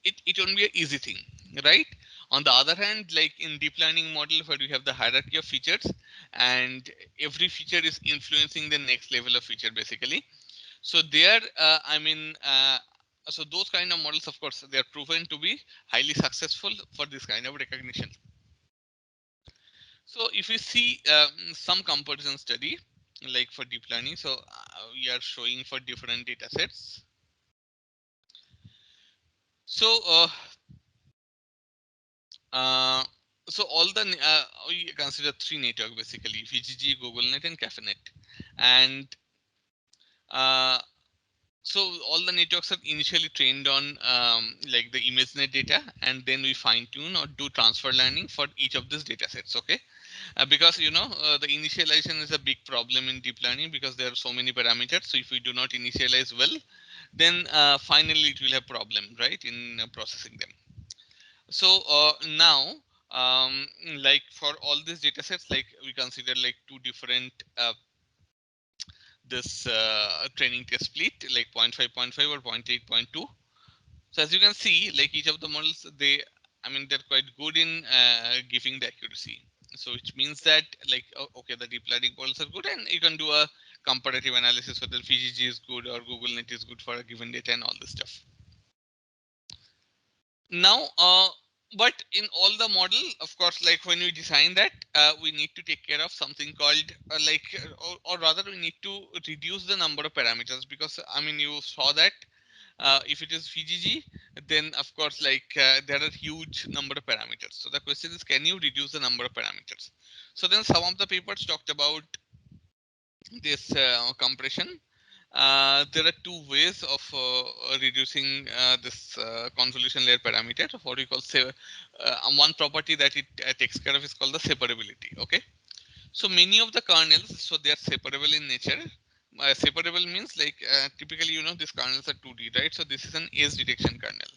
it won't be an easy thing, right? On the other hand, like in deep learning model where we have the hierarchy of features and every feature is influencing the next level of feature basically. So there, so those kind of models, of course, they are proven to be highly successful for this kind of recognition. So if we see some comparison study, like for deep learning, so we are showing for different data sets. So uh, so all the we consider three network basically: VGG, GoogleNet, and CafeNet. And uh, so all the networks are initially trained on like the ImageNet data, and then we fine tune or do transfer learning for each of these data sets. Okay, because the initialization is a big problem in deep learning because there are so many parameters. So if we do not initialize well, then finally it will have problem, right, in processing them. So now like for all these data sets, like we consider like two different this training test split, like 0.5 0.5 or 0.8 0.2. So as you can see, like each of the models, I mean they're quite good in giving the accuracy. So which means that like okay, the deep learning models are good, and you can do a comparative analysis whether VGG is good or GoogleNet is good for a given data and all this stuff. Now but in all the model, of course, like when we design that, we need to take care of something called or rather we need to reduce the number of parameters, because I mean you saw that if it is VGG, then of course like there are huge number of parameters. So the question is, can you reduce the number of parameters? So then some of the papers talked about this compression. There are two ways of reducing this convolution layer parameter. What we call one property that it takes care of is called the separability. Okay, so many of the kernels, so they are separable in nature. Separable means like typically these kernels are 2D, right? So this is an edge detection kernel,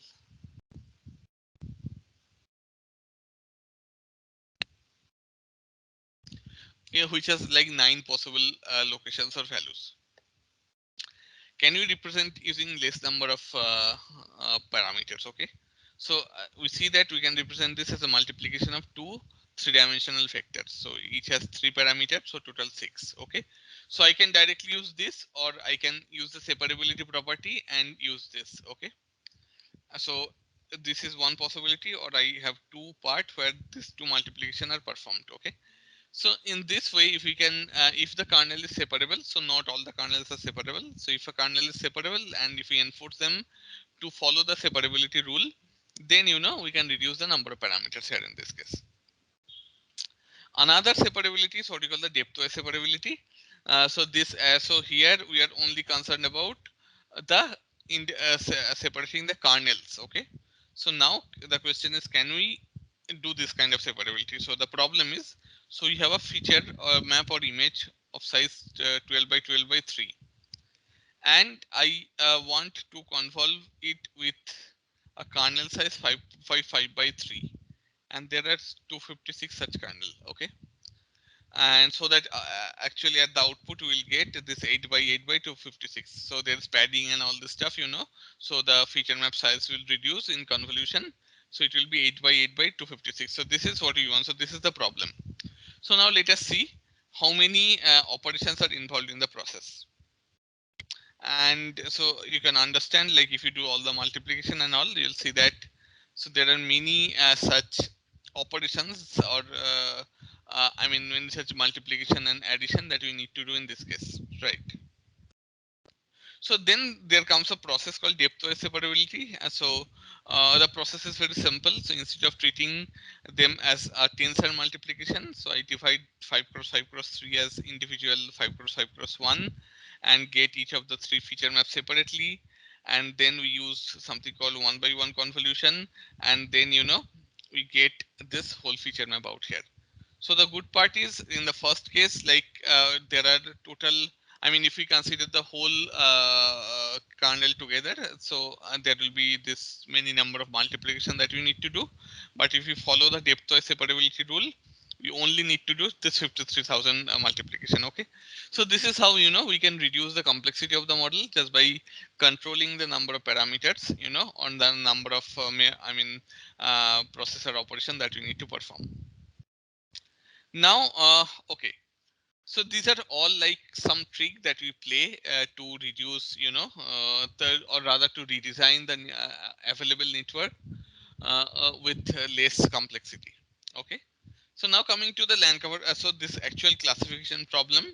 which has like 9 possible locations or values. Can we represent using less number of parameters? Okay, so we see that we can represent this as a multiplication of two three-dimensional vectors. So each has 3 parameters, so total 6. Okay, so I can directly use this, or I can use the separability property and use this. Okay, so this is one possibility, or I have two parts where these two multiplication are performed. Okay, so in this way, if we can, if the kernel is separable, so not all the kernels are separable. So if a kernel is separable and if we enforce them to follow the separability rule, then we can reduce the number of parameters here in this case. Another separability is what we call the depth-wise separability. So here we are only concerned about the separating the kernels. Okay. So now the question is, can we do this kind of separability? So the problem is, so you have a feature or map or image of size 12 by 12 by 3, and I want to convolve it with a kernel size 5 by 3, and there are 256 such kernel. Okay, and so that actually at the output we will get this 8 by 8 by 256. So there's padding and all this stuff, so the feature map size will reduce in convolution, so it will be 8 by 8 by 256. So this is what we want. So this is the problem. So now let us see how many operations are involved in the process. And so you can understand, like if you do all the multiplication and all, you'll see that so there are many such operations, or I mean many such multiplication and addition that we need to do in this case, right? So then there comes a process called depth-wise separability. So the process is very simple. So instead of treating them as a tensor multiplication, so I divide 5 cross 5 cross 3 as individual 5 cross 5 cross 1, and get each of the 3 feature maps separately. And then we use something called 1 by 1 convolution, and then we get this whole feature map out here. So the good part is, in the first case, like there are total, I mean, if we consider the whole kernel together, so there will be this many number of multiplication that we need to do. But if we follow the depth-wise separability rule, we only need to do this 53,000 multiplication. Okay, so this is how we can reduce the complexity of the model just by controlling the number of parameters, on the number of processor operation that we need to perform. Now, okay, so these are all like some trick that we play to reduce, or rather to redesign the available network with less complexity. Okay, so now coming to the land cover, so this actual classification problem.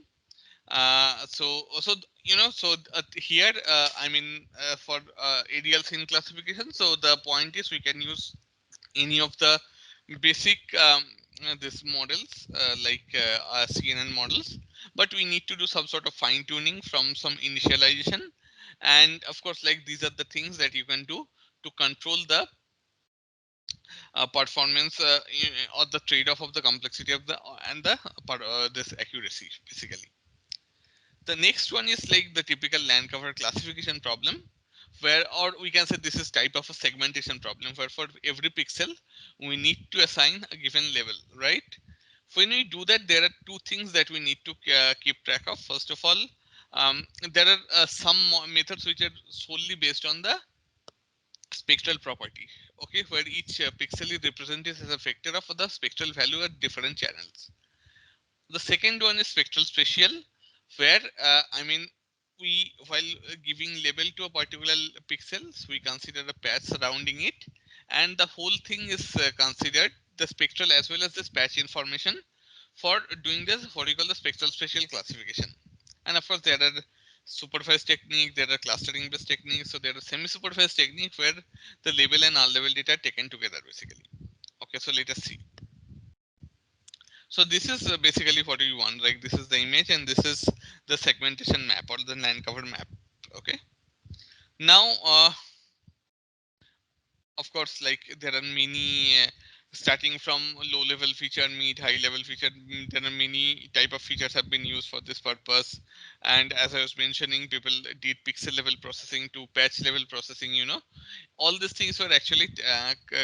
Here, I mean, for Areal scene classification, so the point is we can use any of the basic this models CNN models, but we need to do some sort of fine tuning from some initialization, and of course, like these are the things that you can do to control the performance or the trade-off of the complexity of the and the this accuracy basically. The next one is like the typical land cover classification problem, where, or we can say this is type of a segmentation problem, where for every pixel we need to assign a given level, right? When we do that, there are two things that we need to keep track of. First of all, there are some methods which are solely based on the spectral property, okay, where each pixel is represented as a vector of the spectral value at different channels. The second one is spectral spatial, where I mean, we while giving label to a particular pixels, we consider a patch surrounding it, and the whole thing is considered the spectral as well as this patch information for doing this what we call the spectral spatial classification. And of course, there are supervised technique, there are clustering based techniques, so there are semi-supervised technique where the label and all-level data are taken together basically. Okay, so let us see. So this is basically what you want, like this is the image and this is the segmentation map or the line cover map. Okay. Now, of course, like there are many starting from low level feature, mid, high level feature. There are many type of features have been used for this purpose. And as I was mentioning, people did pixel level processing to patch level processing, all these things were actually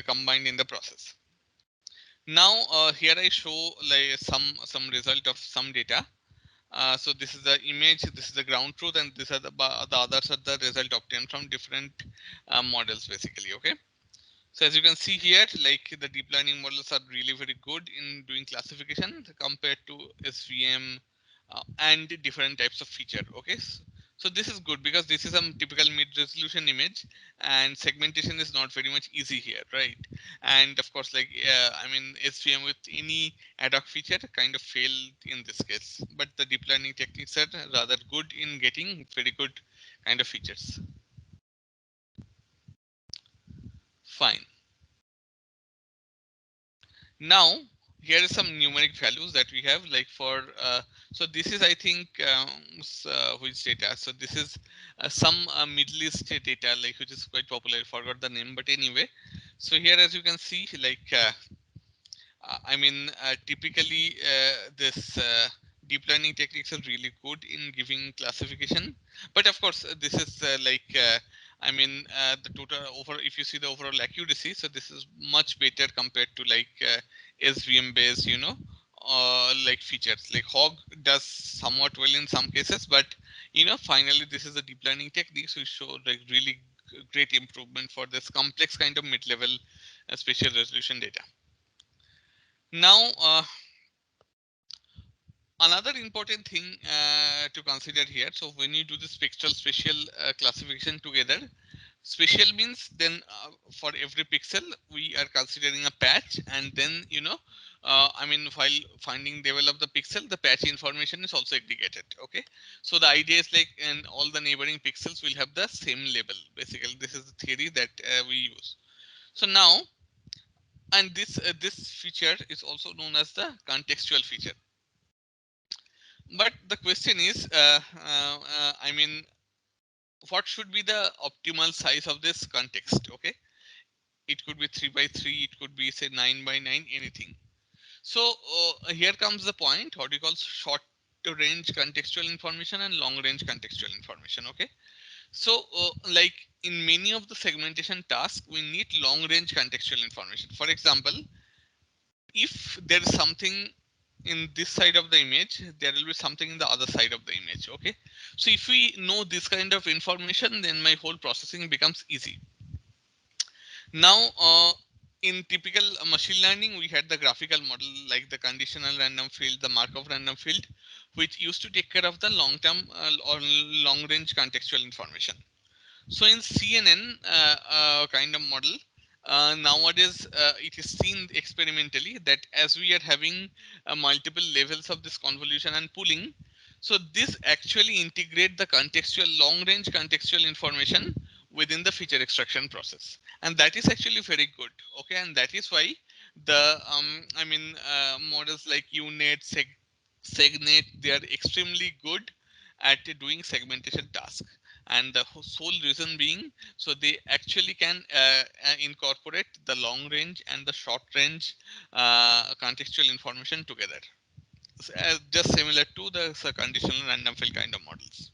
combined in the process. Now, here I show like some result of some data. So this is the image, this is the ground truth, and these are the others are the result obtained from different models basically. Okay. So as you can see here, like the deep learning models are really very good in doing classification compared to SVM and different types of feature. Okay. So this is good because this is a typical mid-resolution image, and segmentation is not very much easy here, right? And of course, like I mean, SVM with any ad hoc feature kind of failed in this case, but the deep learning techniques are rather good in getting very good kind of features. Fine. Now here is some numeric values that we have, like for so this is I think which data. So this is some Middle East data, like which is quite popular. I forgot the name, but anyway. So here, as you can see, like I mean, typically this deep learning techniques are really good in giving classification. But of course, this is I mean, the total over, if you see the overall accuracy, so this is much better compared to like SVM based, like features. Like Hog does somewhat well in some cases, but finally, this is a deep learning techniques which show like really great improvement for this complex kind of mid-level spatial resolution data. Now, another important thing to consider here. So when you do the spectral spatial classification together, spatial means then for every pixel we are considering a patch, and then I mean, while finding the level of the pixel, the patch information is also aggregated. Okay, so the idea is like, and all the neighboring pixels will have the same label. Basically, this is the theory that we use. So now, and this feature is also known as the contextual feature. But the question is, I mean, what should be the optimal size of this context? Okay, it could be 3 by 3, it could be say 9 by 9, anything. So here comes the point, what we call short range contextual information and long range contextual information. Okay, so like in many of the segmentation tasks, we need long range contextual information. For example, if there is something in this side of the image, there will be something in the other side of the image. Okay, so if we know this kind of information, then my whole processing becomes easy. Now in typical machine learning, we had the graphical model like the conditional random field, the Markov random field, which used to take care of the long term or long range contextual information. So in CNN kind of model, nowadays it is seen experimentally that as we are having multiple levels of this convolution and pooling, So this actually integrate the contextual long range contextual information within the feature extraction process, and that is actually very good. Okay, and that is why the models like UNet, Segnet, they are extremely good at doing segmentation task. And the sole reason being, so they actually can incorporate the long range and the short range contextual information together, just similar to the conditional random field kind of models.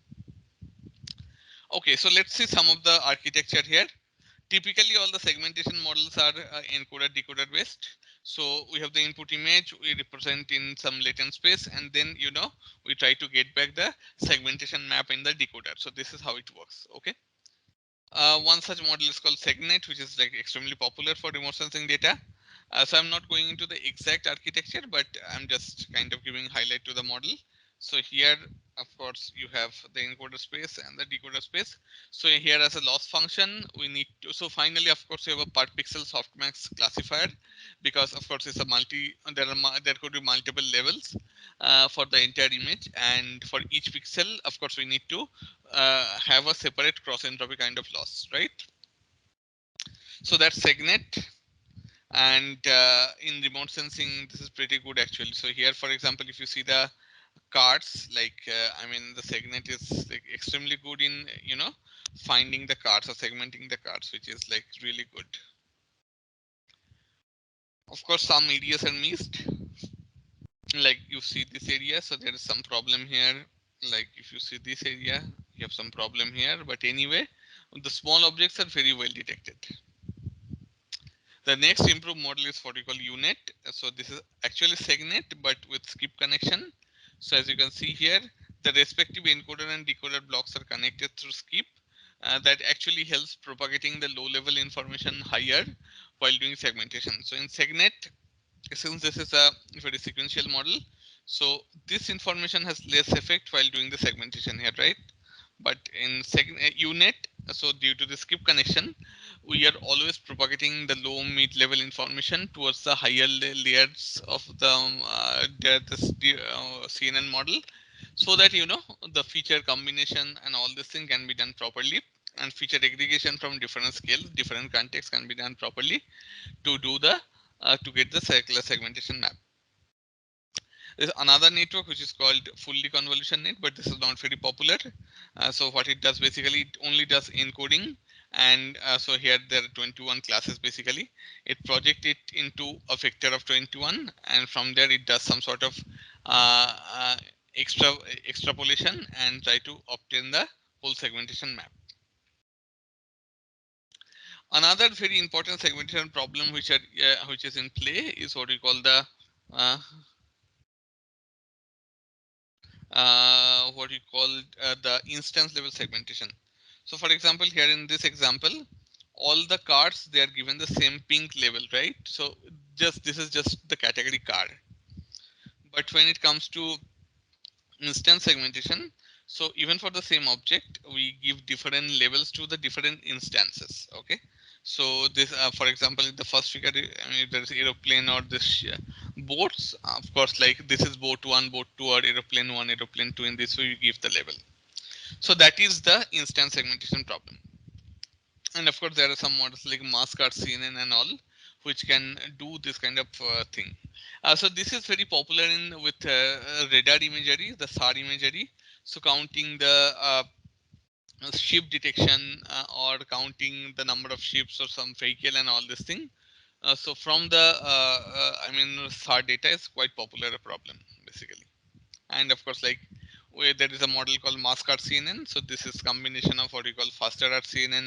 Okay, so let's see some of the architecture here. Typically, all the segmentation models are encoder decoder based. So we have the input image, we represent in some latent space, and then we try to get back the segmentation map in the decoder. So this is how it works. Okay. One such model is called Segnet, which is like extremely popular for remote sensing data. So I'm not going into the exact architecture, but I'm just kind of giving highlight to the model. So here, of course, you have the encoder space and the decoder space. So here as a loss function, we need to, so finally, of course, you have a per pixel softmax classifier, because of course it's a there could be multiple levels for the entire image, and for each pixel, of course, we need to have a separate cross entropy kind of loss, right? So that's Segnet. And in remote sensing, this is pretty good actually. So here, for example, if you see the cards, like the Segnet is like extremely good in finding the cards or segmenting the cards, which is like really good. Of course, some areas are missed, like you see this area, so there is some problem here. Like if you see this area, you have some problem here, but anyway, the small objects are very well detected. The next improved model is what we call UNet. So this is actually Segnet, but with skip connection. So as you can see here, the respective encoder and decoder blocks are connected through skip. That actually helps propagating the low level information higher while doing segmentation. So in Segnet, since this is a very sequential model, so this information has less effect while doing the segmentation here, right? But in UNet, so due to the skip connection, we are always propagating the low mid-level information towards the higher layers of the CNN model, so that the feature combination and all this thing can be done properly, and feature aggregation from different scales, different contexts can be done properly to do the to get the circular segmentation map. There's another network which is called fully convolution net, but this is not very popular. So what it does basically, it only does encoding, and so here there are 21 classes basically. It projects it into a vector of 21, and from there it does some sort of uh, uh, extrapolation and try to obtain the whole segmentation map. Another very important segmentation problem which is in play is what we call the uh, the instance level segmentation. So for example, here in this example, all the cards, they are given the same pink level, right? So just this is just the category card. But when it comes to instance segmentation, so even for the same object, we give different levels to the different instances. Okay. So this, for example, in the first figure, there is aeroplane or this boats. Of course, like this is boat one, boat two, or aeroplane one, aeroplane two. In this way, you give the level. So that is the instance segmentation problem. And of course, there are some models like Mascot, CNN, and all, which can do this kind of thing. So this is very popular in with radar imagery, the SAR imagery. So counting the ship detection or counting the number of ships or some vehicle and all this thing. So from the SAR data is quite popular a problem basically. And of course, like where there is a model called Mascot CNN. So this is combination of what we call faster at CNN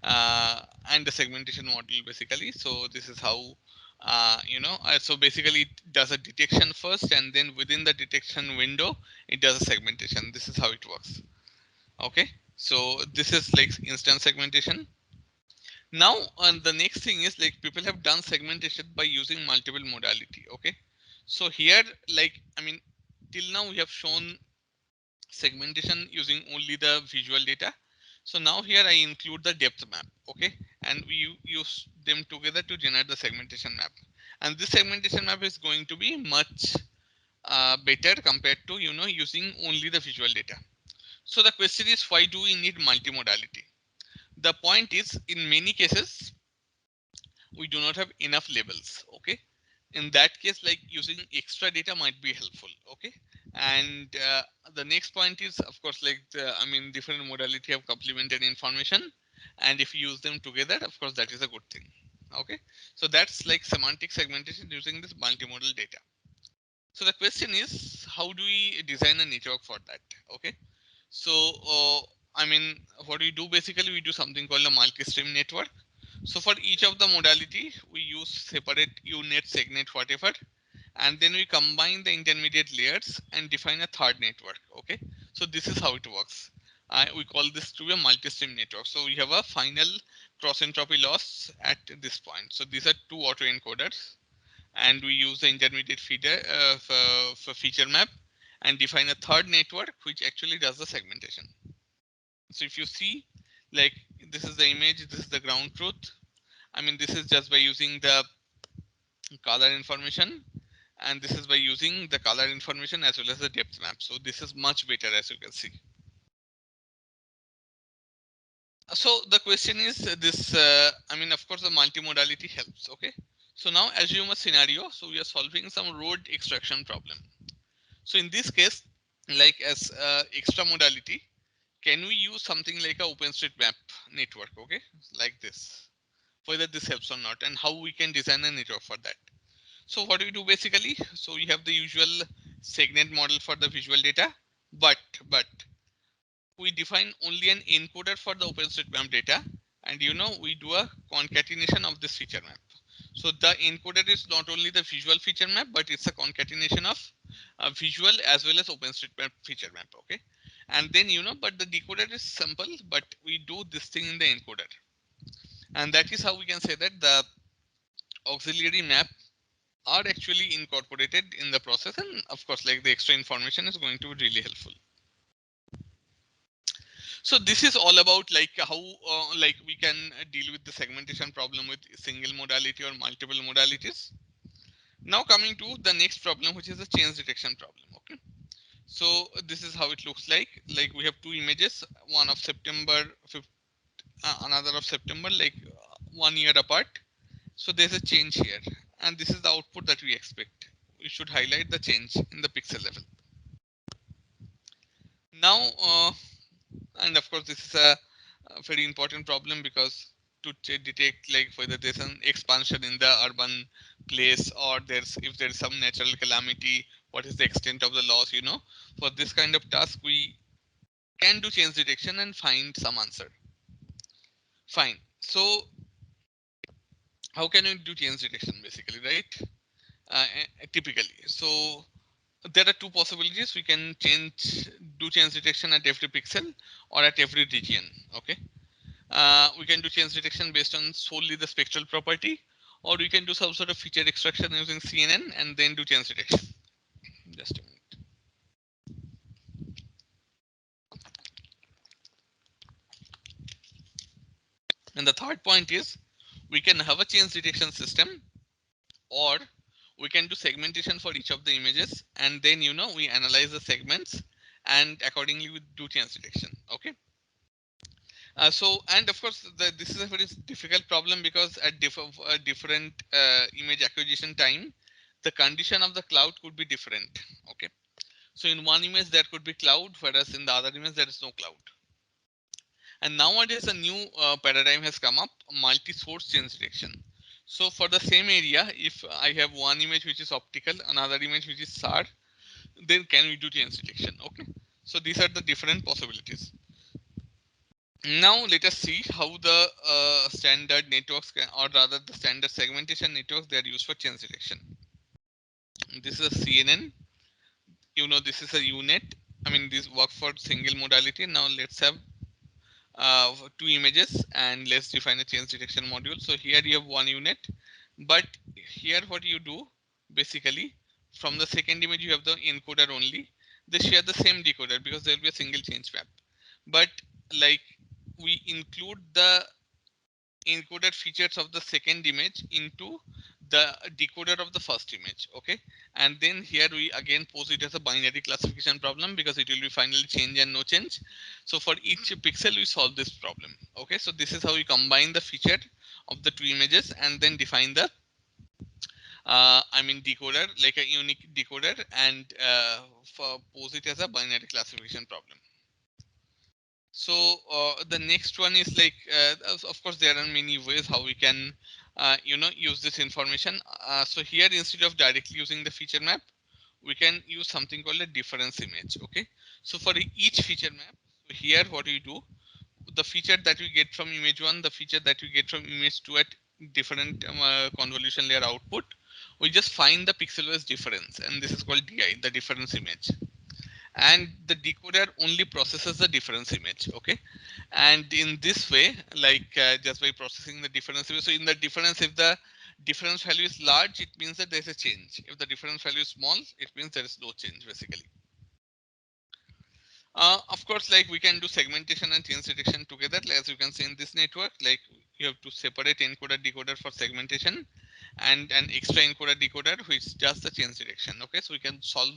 and the segmentation model basically. So this is how so basically it does a detection first, and then within the detection window it does a segmentation. This is how it works. Okay, so this is like instance segmentation. Now the next thing is like people have done segmentation by using multiple modality. Okay, so here like till now we have shown segmentation using only the visual data. So now here I include the depth map, okay, and we use them together to generate the segmentation map. And this segmentation map is going to be much better compared to using only the visual data. So the question is, why do we need multimodality? The point is, in many cases we do not have enough labels. Okay, in that case, like, using extra data might be helpful. Okay, and the next point is, of course, like, different modality have complementary information, and if you use them together, of course, that is a good thing. Okay, so that's like semantic segmentation using this multimodal data. So the question is, how do we design a network for that? Okay, so what we do, basically we do something called a multi-stream network. So for each of the modality, we use separate unit, segment, whatever, and then we combine the intermediate layers and define a third network. Okay, so this is how it works. We call this to be a multi-stream network. So we have a final cross entropy loss at this point. So these are two autoencoders, and we use the intermediate feeder for feature map and define a third network which actually does the segmentation. So if you see, like, this is the image, this is the ground truth. This is just by using the color information, and this is by using the color information as well as the depth map. So this is much better, as you can see. So the question is this, of course, the multimodality helps. Okay, so now assume a scenario. So we are solving some road extraction problem. So in this case, like, as extra modality, can we use something like a OpenStreetMap network? Okay, like this, whether this helps or not, and how we can design a network for that. So what do we do basically? So we have the usual Segnet model for the visual data, but we define only an encoder for the OpenStreetMap data, and we do a concatenation of this feature map. So the encoder is not only the visual feature map, but it's a concatenation of visual as well as OpenStreetMap feature map. Okay, and then but the decoder is simple, but we do this thing in the encoder, and that is how we can say that the auxiliary map are actually incorporated in the process, and of course, like, the extra information is going to be really helpful. So this is all about, like, how like we can deal with the segmentation problem with single modality or multiple modalities. Now coming to the next problem, which is the change detection problem. Okay, so this is how it looks like. Like, we have two images, one of September 5th, another of September, like 1 year apart. So there's a change here, and this is the output that we expect. We should highlight the change in the pixel level. Now, and of course, this is a very important problem, because to detect, like, whether there's an expansion in the urban place, or if there's some natural calamity, what is the extent of the loss. For this kind of task, we can do change detection and find some answer. Fine. So how can we do change detection, basically, right? Typically, so there are two possibilities. We can do change detection at every pixel or at every region. Okay, we can do change detection based on solely the spectral property, or we can do some sort of feature extraction using CNN and then do change detection. Just a minute. And the third point is, we can have a change detection system, or we can do segmentation for each of the images, and then we analyze the segments, and accordingly we do change detection. Okay. And of course, this is a very difficult problem, because at different image acquisition time, the condition of the cloud could be different. Okay, so in one image there could be cloud, whereas in the other image there is no cloud. And nowadays a new paradigm has come up, multi-source change detection. So for the same area, if I have one image which is optical, another image which is SAR, then can we do change detection? Okay, so these are the different possibilities. Now let us see how the standard networks or rather the standard segmentation networks, they are used for change detection. This is a CNN. This is a unit. This work for single modality. Now let's have two images, and let's define a change detection module. So here you have one unit, but here what you do, basically, from the second image you have the encoder only. They share the same decoder, because there will be a single change map. But, like, we include the encoded features of the second image into the decoder of the first image. Okay, and then here we again pose it as a binary classification problem because it will be finally change and no change. So for each pixel we solve this problem. Okay, so this is how we combine the feature of the two images and then define the decoder, like a unique decoder, and for pose it as a binary classification problem. So the next one is like, of course, there are many ways how we can, use this information. So here, instead of directly using the feature map, we can use something called a difference image. Okay. So for each feature map, so here what we do, the feature that we get from image one, the feature that we get from image two at different convolution layer output, we just find the pixel wise difference, and this is called DI, the difference image. And the decoder only processes the difference image. Okay, and in this way, like just by processing the difference image, so in the difference, if the difference value is large, it means that there's a change. If the difference value is small, it means there is no change basically. Of course, like we can do segmentation and change detection together. As you can see in this network, like you have to separate encoder decoder for segmentation and an extra encoder decoder which does the change detection. Okay, so we can solve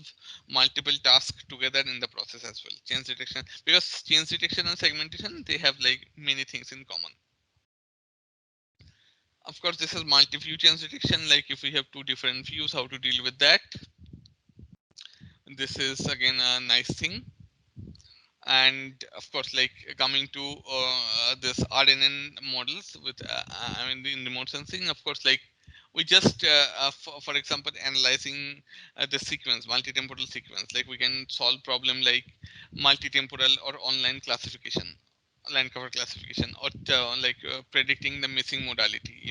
multiple tasks together in the process as well. Change detection, because change detection and segmentation, they have like many things in common. Of course, this is multi-view change detection. Like if we have two different views, how to deal with that. This is again a nice thing. And of course, like coming to this RNN models with in remote sensing, of course, like we just for example analyzing the sequence, multi-temporal sequence, like we can solve problem like multi-temporal or online classification, line cover classification, or predicting the missing modality,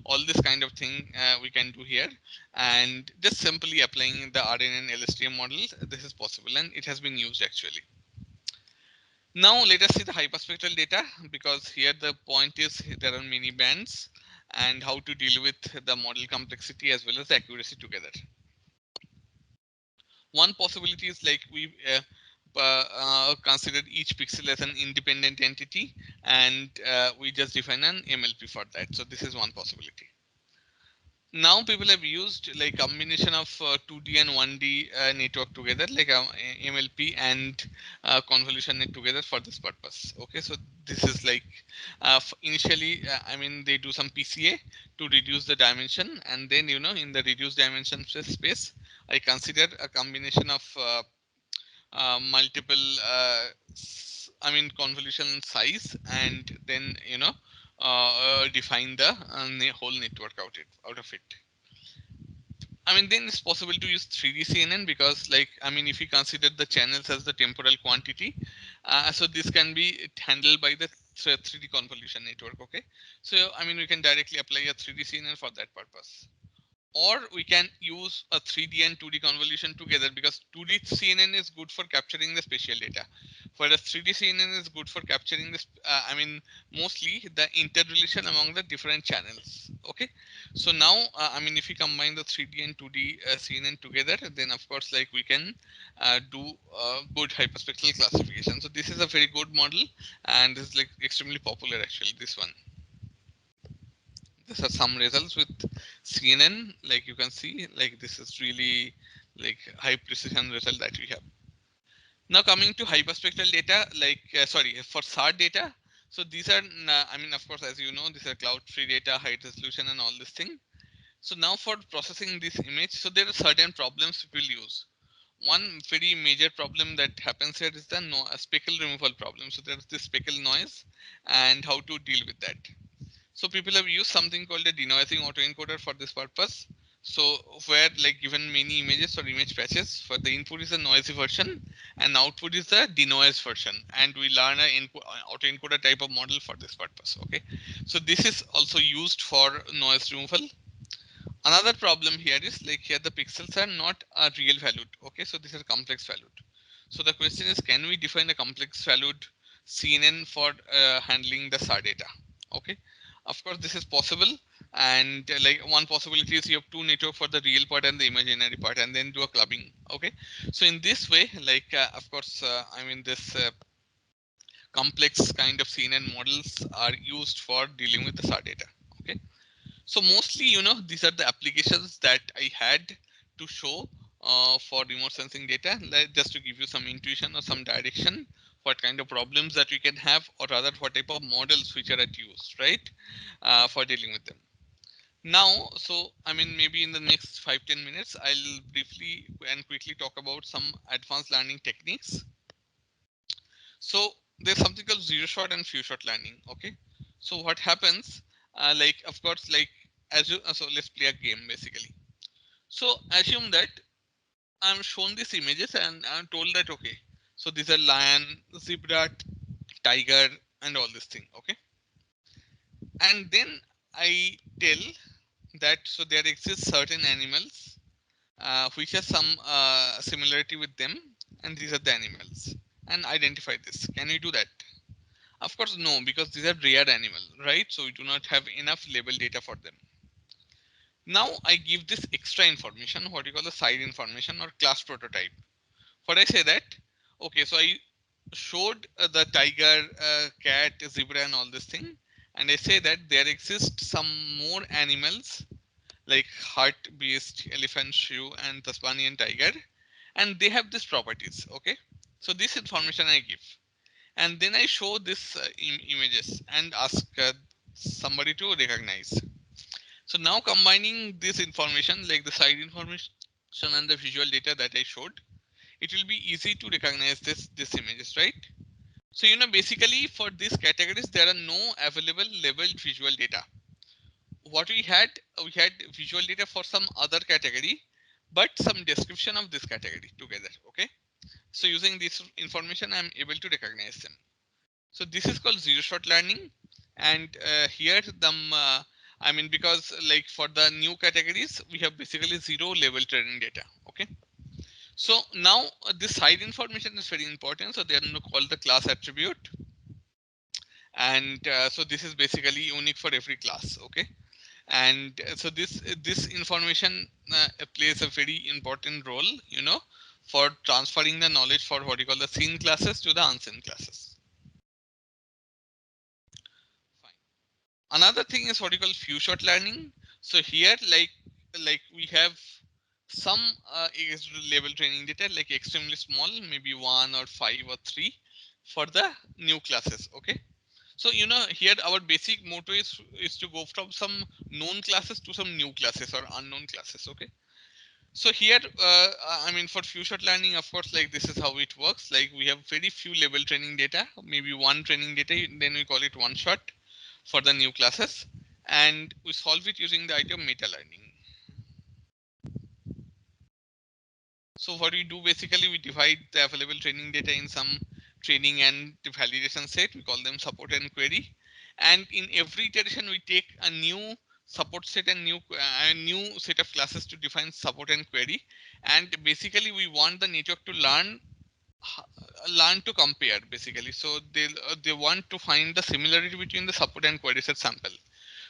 all this kind of thing we can do here. And just simply applying the RNN LSTM models, this is possible, and it has been used actually. Now let us see the hyperspectral data, because here the point is there are many bands and how to deal with the model complexity as well as the accuracy together. One possibility is like we consider each pixel as an independent entity, and we just define an MLP for that. So this is one possibility. Now people have used like combination of 2D and 1D network together, like MLP and convolution net together for this purpose. Okay, so this is like initially they do some PCA to reduce the dimension, and then in the reduced dimension space I consider a combination of multiple convolution size, and then define the whole network out of it. Then it's possible to use 3D CNN, because like if you consider the channels as the temporal quantity, so this can be handled by the 3D convolution network. Okay, so we can directly apply a 3D CNN for that purpose. Or we can use a 3D and 2D convolution together, because 2D CNN is good for capturing the spatial data, whereas 3D CNN is good for capturing this mostly the interrelation among the different channels. Okay, so now if you combine the 3D and 2D CNN together, then of course like we can do good hyperspectral classification. So this is a very good model, and this is like extremely popular actually, this one. These are some results with CNN. Like you can see, like this is really like high precision result that we have. Now coming to hyperspectral data, like sorry, for SAR data. So these are, of course, as you know, these are cloud-free data, high resolution, and all this thing. So now for processing this image, so there are certain problems people use. One very major problem that happens here is the speckle removal problem. So there's this speckle noise, and how to deal with that. So people have used something called a denoising autoencoder for this purpose. So where like given many images or image patches, for the input is a noisy version and output is the denoised version, and we learn an input autoencoder type of model for this purpose. Okay, so this is also used for noise removal. Another problem here is like here the pixels are not a real valued. Okay, so these are complex valued. So the question is, can we define a complex valued CNN for handling the SAR data? Okay, of course this is possible, and like one possibility is you have two network for the real part and the imaginary part, and then do a clubbing. Okay, so in this way, like of course this complex kind of CNN models are used for dealing with the SAR data. Okay, So mostly, these are the applications that I had to show for remote sensing data, like just to give you some intuition or some direction, what kind of problems that we can have, or rather what type of models which are at use, right, for dealing with them. Now, so I mean, maybe in the next 5-10 minutes, I'll briefly and quickly talk about some advanced learning techniques. So there's something called zero shot and few shot learning. Okay, so what happens? Like, of course, like as you, so let's play a game basically. So assume that I'm shown these images and I'm told that okay, so these are lion, zebra, tiger, and all this thing. Okay, and then I tell that so there exists certain animals which has some similarity with them, and these are the animals, and identify this. Can we do that? Of course, no, because these are rare animals, right? So we do not have enough label data for them. Now I give this extra information, what you call the side information or class prototype. What I say that, okay, so I showed the tiger, cat, zebra, and all this thing, and I say that there exist some more animals like hart, beast, elephant, shrew, and Tasmanian tiger, and they have these properties. Okay, so this information I give, and then I show this images and ask somebody to recognize. So now combining this information, like the side information and the visual data that I showed, it will be easy to recognize this images, right? So basically for these categories there are no available labeled visual data. What we had visual data for some other category, but some description of this category together. Okay, so using this information I'm able to recognize them. So this is called zero shot learning, and here I mean, because like for the new categories we have basically zero level training data. Okay, so now this side information is very important, so they are now called the class attribute, and so this is basically unique for every class. Okay, and so this information plays a very important role, for transferring the knowledge for what you call the seen classes to the unseen classes. Fine. Another thing is what you call few shot learning. So here, like we have some label training data, like extremely small, maybe 1 or 5 or 3 for the new classes. Okay, so here our basic motto is to go from some known classes to some new classes or unknown classes. Okay, so here I mean, for few shot learning, of course, like this is how it works. Like we have very few label training data, maybe one training data, then we call it one shot for the new classes, and we solve it using the idea of meta learning. So what we do basically, we divide the available training data in some training and validation set. We call them support and query. And in every iteration, we take a new support set and new set of classes to define support and query. And basically, we want the network to learn to compare basically. So they want to find the similarity between the support and query set sample.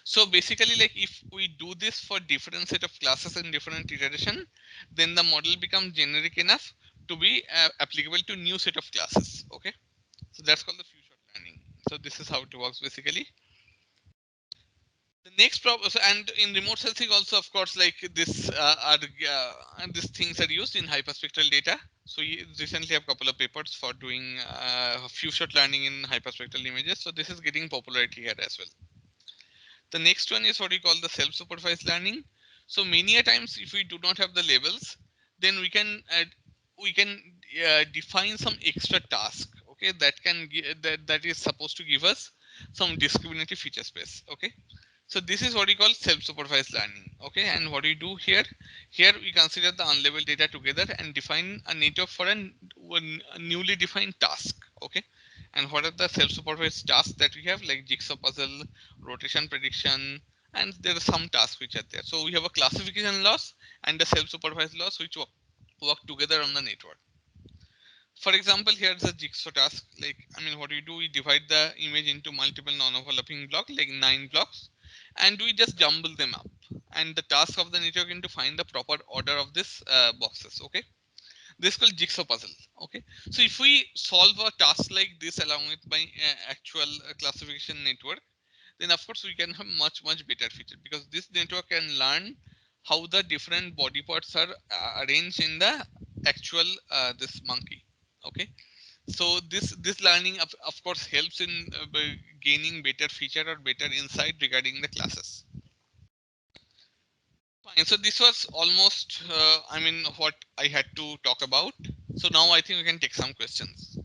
So basically, like if we do this for different set of classes and different iteration, then the model becomes generic enough to be applicable to new set of classes. Okay, so that's called the few shot learning. So this is how it works basically. The next problem, so, and in remote sensing also, of course, like this and these things are used in hyperspectral data. So we recently have a couple of papers for doing few shot learning in hyperspectral images. So this is getting popularity here as well. The next one is what we call the self-supervised learning. So many a times, if we do not have the labels, then we can define some extra task. Okay, that is supposed to give us some discriminative feature space. Okay, so this is what we call self-supervised learning. Okay, and what we do here we consider the unlabeled data together and define a network for a newly defined task. Okay, and what are the self-supervised tasks that we have, like jigsaw puzzle, rotation prediction, and there are some tasks which are there. So we have a classification loss and a self-supervised loss which work together on the network. For example, here's a jigsaw task. Like, I mean, what we do, we divide the image into multiple non-overlapping blocks, like 9 blocks, and we just jumble them up. And the task of the network is to find the proper order of this boxes. Okay, this is called jigsaw puzzle. Okay, so if we solve a task like this along with my actual classification network, then of course we can have much better feature, because this network can learn how the different body parts are arranged in the actual this monkey. Okay, so this learning of course helps in gaining better feature or better insight regarding the classes. Fine, so this was almost I mean what I had to talk about. So now I think we can take some questions.